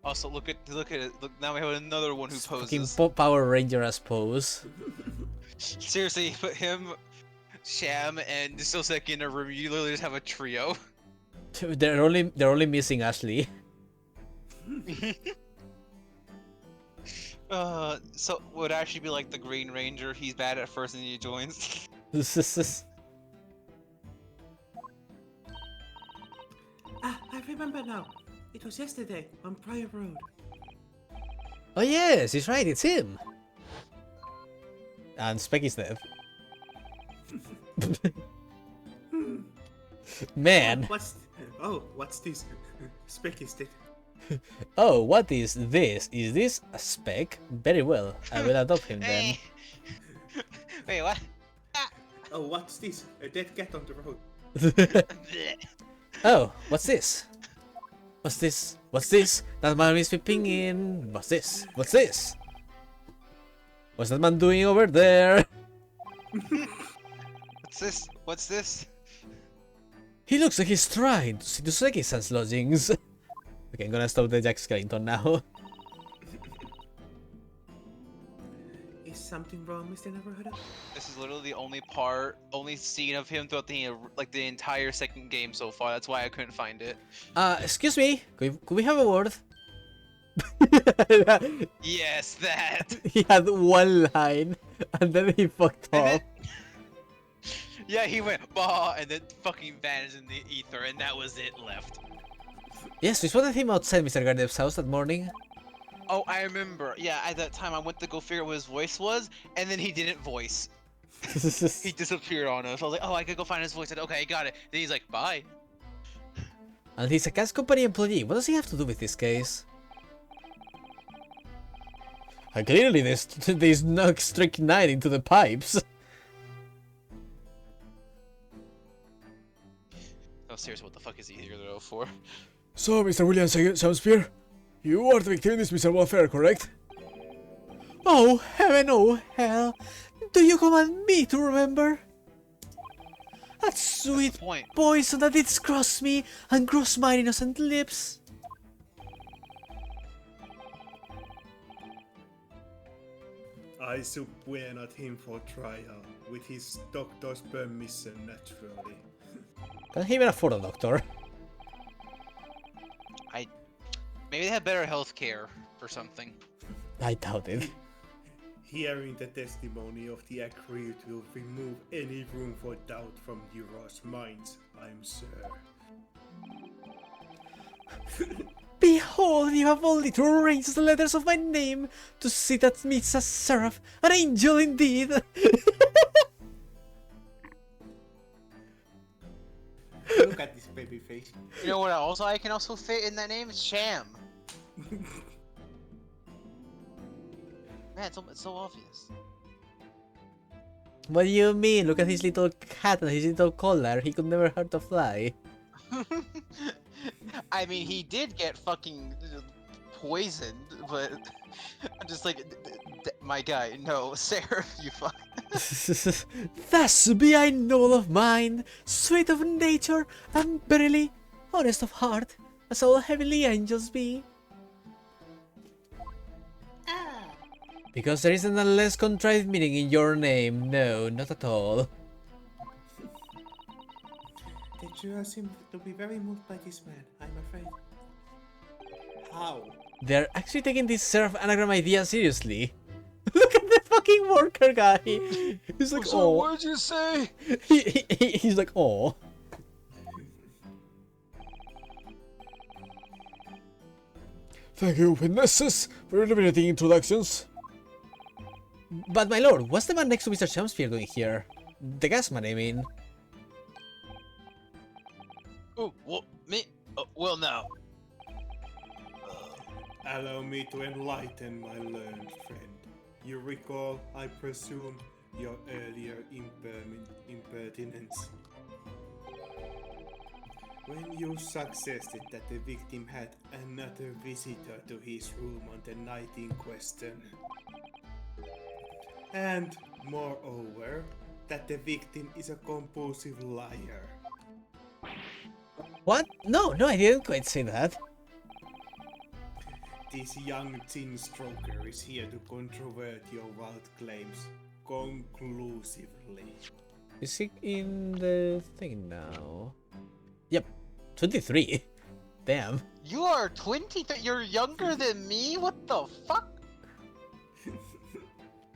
Also, look at it. Look, now we have another one who Fucking poses. Power Ranger as pose. Seriously, put him, Sham, and Soseki in a room. You literally just have a trio. They're only missing Ashley. So would actually be like the Green Ranger. He's bad at first and he joins. Ah, I remember now. It was yesterday on Prior Road. Oh yes, he's right, it's him. And Specky's dead. Man. What's this? Spec is dead. Oh, what is this? Is this a Spec? Very well, I will adopt him then. Wait, what? Oh, what's this? A dead cat on the road. Oh, what's this? What's this? What's this? That man is peeping in. What's this? What's this? What's that man doing over there? What's this? What's this? He looks like he's trying to see to Soseki-san's lodgings. Okay, I'm gonna stop the Jack Skellington now. Is something wrong, Mr. Neverheard? This is literally the only scene of him throughout the entire second game so far. That's why I couldn't find it. Excuse me, could we have a word? Yes, that. He had one line, and then he fucked off. Yeah, he went bah, and then fucking vanished in the ether, and that was it left. Yes, we spotted him outside Mr. Gardner's house that morning. Oh, I remember. Yeah, at that time I went to go figure out what his voice was, and then he didn't voice. He disappeared on us. I was like, oh, I could go find his voice. I said, okay, I got it. Then he's like, bye. And he's a gas company employee. What does he have to do with this case? Clearly there's no strychnine into the pipes. Oh, seriously, what the fuck is he here though for? So, Mr. William Shakespeare, you are the victim in this miserable affair, correct? Oh, heaven, oh, hell. Do you command me to remember? That sweet Point. poison that did cross me and cross my innocent lips. I subpoenaed him for trial, with his doctor's permission, naturally. Can he even afford a doctor? Maybe they have better health care or something. I doubt it. Hearing the testimony of the accused will remove any room for doubt from Euro's minds, I'm sure. Behold, you have only to arrange the letters of my name to see that meets a seraph, an angel indeed. Look at this baby face. You know what also I can also fit in that name? Sham. Man, it's so obvious. What do you mean? Look at his little cat and his little collar. He could never hurt a fly. I mean, he did get fucking poisoned, but I'm just like, my guy, no, Sarah, you fuck. Thus be I noble of mind, sweet of nature, and verily honest of heart, as all heavenly angels be. Because there isn't a less contrite meaning in your name, no, not at all. The jurors seem to be very moved by this man, I'm afraid. How? They're actually taking this seraph anagram idea seriously. Look at the fucking worker guy! He's like, So oh. what'd you say? He's like, oh. Thank you, witnesses, for illuminating introductions. But my lord, what's the man next to Mr. Shamsphere doing here? The gas man, I mean. Oh, well, me? Well, no. Allow me to enlighten my learned friend. You recall, I presume, your earlier impertinence. When you suggested that the victim had another visitor to his room on the night in question. And, moreover, that the victim is a compulsive liar. What? No, I didn't quite say that. This young chin stroker is here to controvert your wild claims conclusively. Is he in the thing now? Yep, 23. Damn. You are 20? You're younger than me? What the fuck?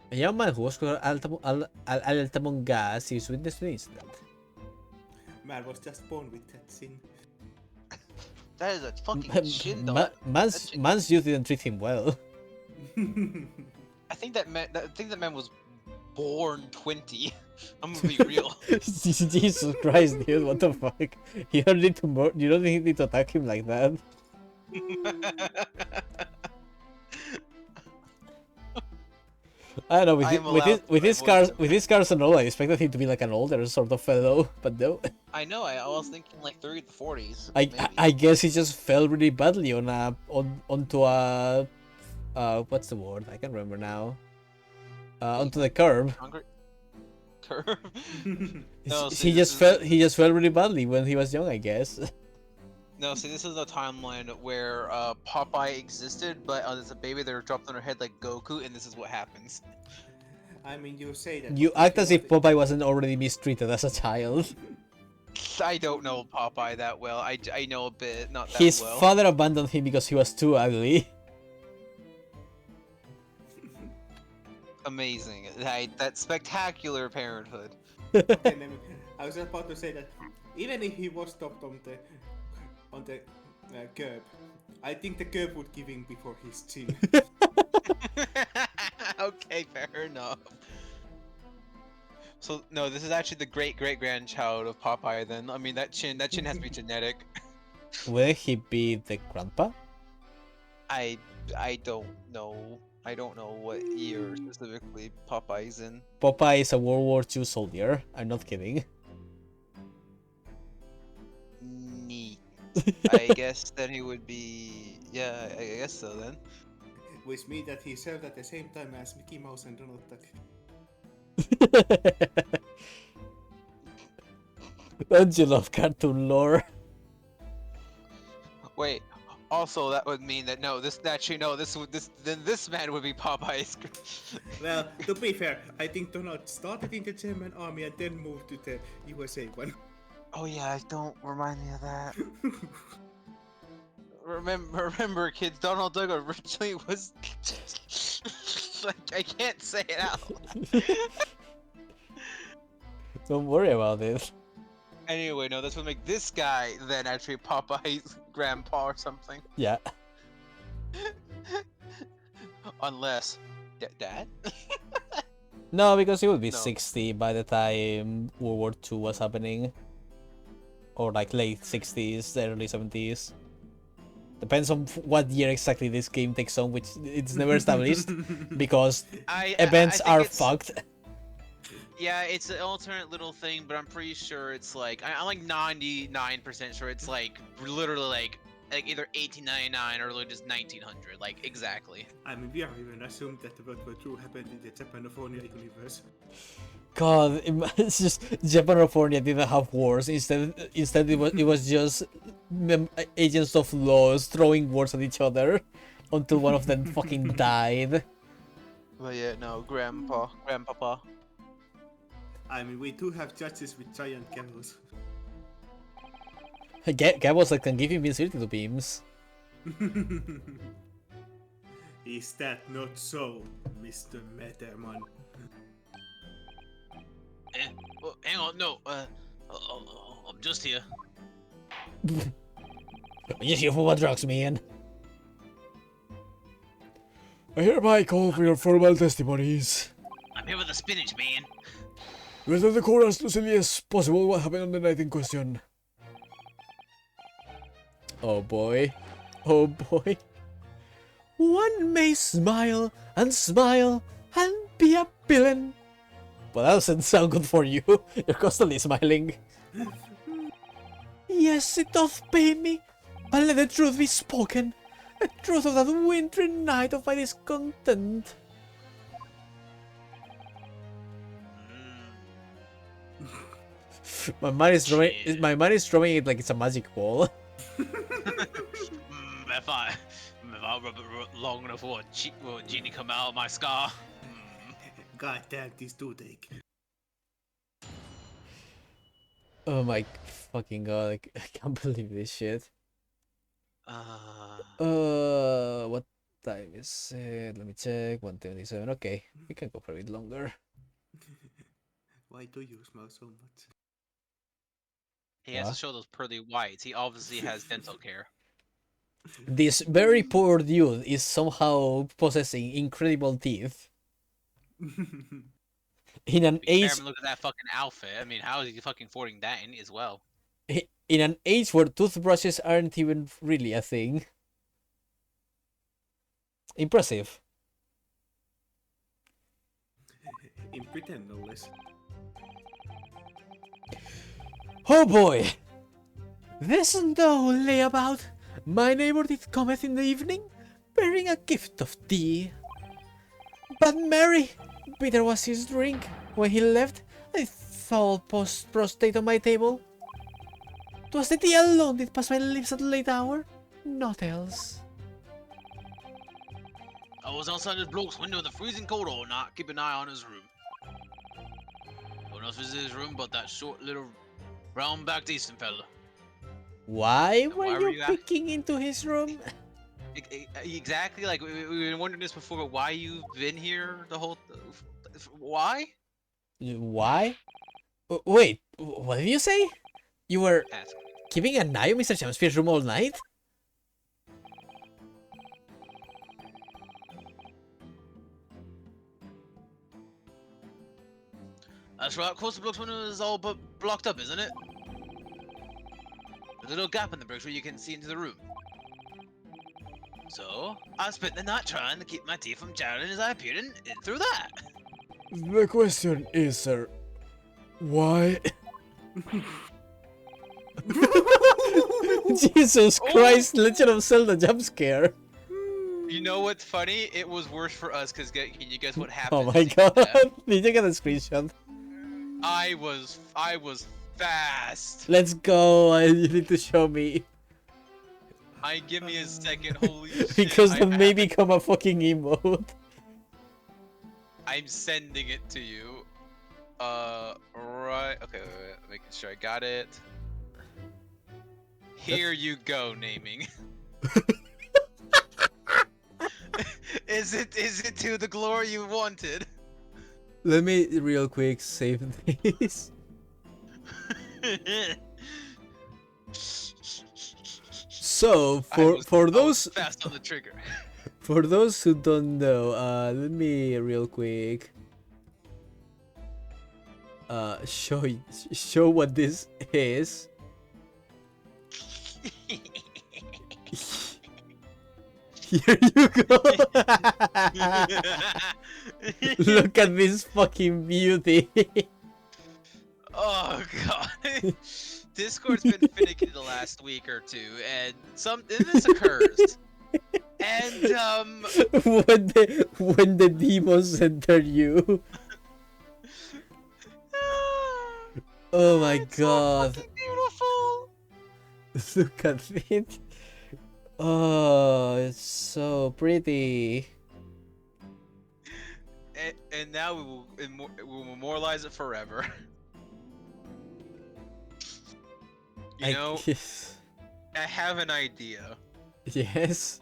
A young man who was called Altamon Gas is witness to the incident. Man was just born with that sin. That is a fucking shin, though. Man's youth didn't treat him well. I think that man was born 20. I'm gonna be real. Jesus Christ, dude, what the fuck? You don't need to you don't need to attack him like that. I don't know, with his scars and all, I expected him to be like an older sort of fellow, but no. I know. I was thinking like 30 to 40s. I guess he just fell really badly onto a what's the word? I can't remember now. Onto the curb. Hungry? Curve? No, He just fell really badly when he was young, I guess. No, see, this is a timeline where Popeye existed, but as a baby they were dropped on her head like Goku, and this is what happens. I mean, you say that. You act as if Popeye wasn't already mistreated as a child. I don't know Popeye that well. I know a bit, not that His well. father abandoned him because he was too ugly. Amazing. That spectacular parenthood. And then, I was about to say that even if he was stopped on the curb, I think the curb would give him before his chin. Okay, fair enough. So no, this is actually the great-great-grandchild of Popeye. Then I mean that chin has to be genetic. Will he be the grandpa? I don't know. I don't know what year specifically Popeye's in. Popeye is a World War II soldier. I'm not kidding. Neat. I guess then he would be. Yeah, I guess so then. Which means that he served at the same time as Mickey Mouse and Donald Duck. Don't you love cartoon lore? Wait, Also, that would mean that no, this actually no, then this man would be Popeye's. Well, to be fair, I think Donald started in the German army and then moved to the USA one. Oh yeah, don't remind me of that. Remember, kids. Donald Duck originally was. I can't say it out. Don't worry about it. Anyway, no, this would make this guy then actually Popeye's grandpa or something. Yeah. Unless, Dad. No, because he would be No. 60 by the time World War II was happening. Or like late 60s, early 70s. Depends on what year exactly this game takes on, which it's never established. Because events think are it's- fucked. Yeah, it's an alternate little thing, but I'm pretty sure it's like I'm like 99% sure it's like literally like either 1899 or like just 1900, like exactly. I mean, we are even assumed that the World War II happened in the Japanophobia universe. God, it's just Japanophobia didn't have wars. Instead it was just agents of laws throwing words at each other until one of them fucking died. But yeah, no, Grandpapa. I mean, we do have judges with giant camels. Gabos that can give invincibility to beams. Is that not so, Mr. Meterman? Well, hang on, no, I'm just here. I'm just here for what drugs, man. I hereby call for your formal testimonies. I'm here with the spinach, man. Whether the court as lucidly as possible what happened on the night in question. Oh boy. Oh boy. One may smile and be a villain. But that doesn't sound good for you. You're constantly smiling. Yes, it doth pain me. But let the truth be spoken. The truth of that wintry night of my discontent. My mind is throwing it like it's a magic ball. If I rub it long enough, will genie come out of my scar? God damn this toothache. Oh my fucking god, I can't believe this shit. What time is it? Let me check. 1:27. Okay, we can go for a bit longer. Why do you smell so much? He has What? to show those pearly whites. He obviously has dental care. This very poor dude is somehow possessing incredible teeth. In an age, Look at that fucking outfit. I mean, how is he fucking affording that in as well? in an age where toothbrushes aren't even really a thing. Impressive. In Britain, no less. Oh boy! This thou lay about, my neighbor did cometh in the evening, bearing a gift of tea. But merry, bitter was his drink. When he left, I thought prostrate on my table. 'Twas the tea alone did pass my lips at late hour, naught else. I was outside his bloke's window in the freezing cold all night, keep an eye on his room. No one else visited his room but that short little round-backed Eastern fella. Why why were were you you peeking into his room? Exactly, like we've been wondering this before, but why you've been here the whole... Why? Why? Wait, what did you say? You were Ask. keeping an eye on Mr. Shamspier's room all night? That's right, of course the bloke's window is all but blocked up, isn't it? There's a little gap in the bricks where you can see into the room. So, I spent the night trying to keep my teeth from jarring as I peered in through that. The question is, sir, why? Jesus Christ, Legend of Zelda jump scare. You know what's funny? It was worse for us, because can you guess what happened? Oh my god, did you get a screenshot? I was fast. Let's go, you need to show me. Give me a second. Holy shit! Because I that may have it. become a fucking emote. I'm sending it to you. Right. Okay, wait, making sure I got it. Here you go, naming. Is it to the glory you wanted? Let me real quick save this. So for I was those fast on the trigger. for those who don't know, let me real quick show what this is. Here you go. Look at this fucking beauty. Oh god. Discord's been finicky the last week or two, and this occurs. And when the demons enter you. Oh my it's so god. fucking beautiful. Look at it. Oh, it's so pretty. And now we will memorialize it forever. You know, I have an idea. Yes.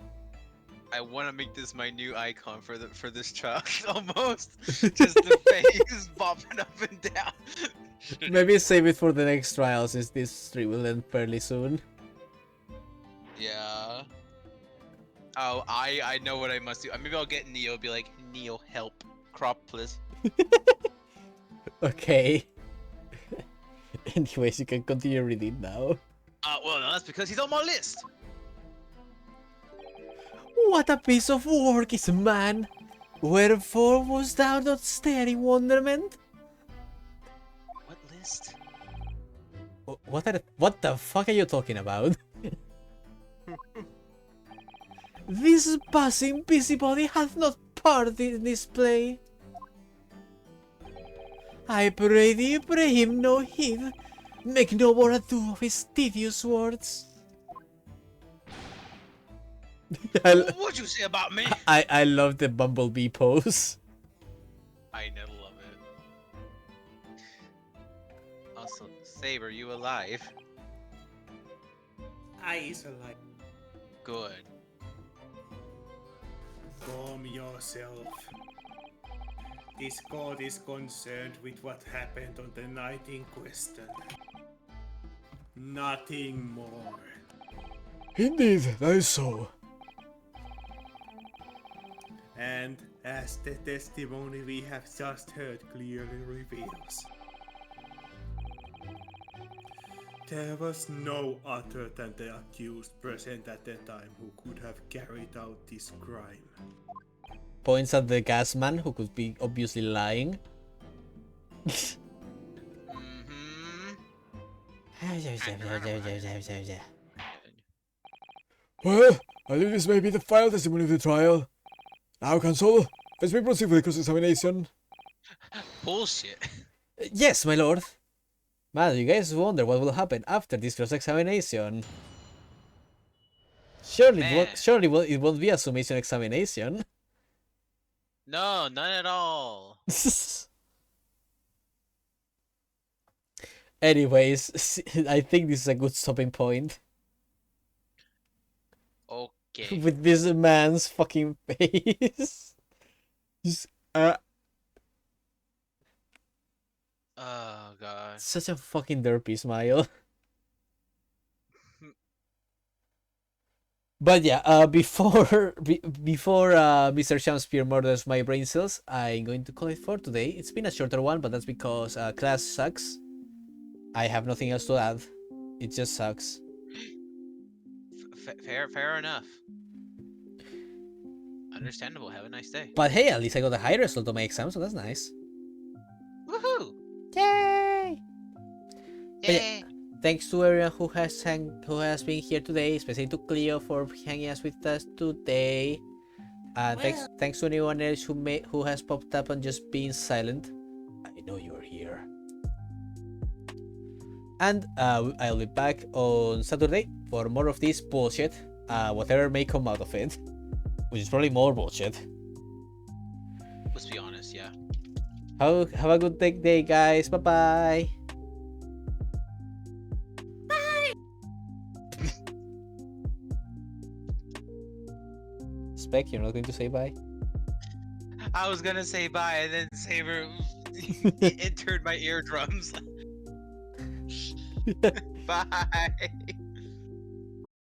I want to make this my new icon for this child. Almost, just the face bopping up and down. Maybe save it for the next trial since this stream will end fairly soon. Yeah. Oh, I know what I must do. Maybe I'll get Neo. Be like, Neo, help, crop, please. Okay. Anyways, you can continue reading now. Well, no, that's because he's on my list. What a piece of work is man! Wherefore was thou not stare in wonderment? What list? What the fuck are you talking about? This passing busybody hath not part in this play. I pray thee, pray him no heed. Make no more ado of his tedious words. What'd you say about me? I love the bumblebee pose. I never love it. Also, Saber, you alive? I is alive. Good. Calm yourself. This god is concerned with what happened on the night in question. Nothing more. Indeed, that is so. And as the testimony we have just heard clearly reveals, there was no other than the accused present at the time who could have carried out this crime. Points at the gas man who could be obviously lying. Well, I believe this may be the final testimony of the trial. Now, Counsel, let's proceed with the cross-examination. Bullshit. Yes, my lord. Man, you guys wonder what will happen after this cross-examination. Surely, it won't be a summation examination. No, none at all. Anyways, I think this is a good stopping point. Okay. With this man's fucking face. Just, Oh god. such a fucking derpy smile. But yeah, before Mr. Shamspear murders my brain cells, I'm going to call it for today. It's been a shorter one, but that's because class sucks. I have nothing else to add. It just sucks. Fair enough. Understandable. Have a nice day. But hey, at least I got a high result on my exam, so that's nice. Woohoo! Yay! But yeah, Yay! thanks to everyone who has been here today, especially to Cleo for hanging us with us today. And thanks to anyone else who has popped up and just been silent. I know you're here. And I'll be back on Saturday for more of this bullshit. whatever may come out of it, which is probably more bullshit. Let's be honest, yeah. Have a good day, guys. Bye bye. Spec, you're not going to say bye? I was gonna say bye, and then Saber entered my eardrums. Bye.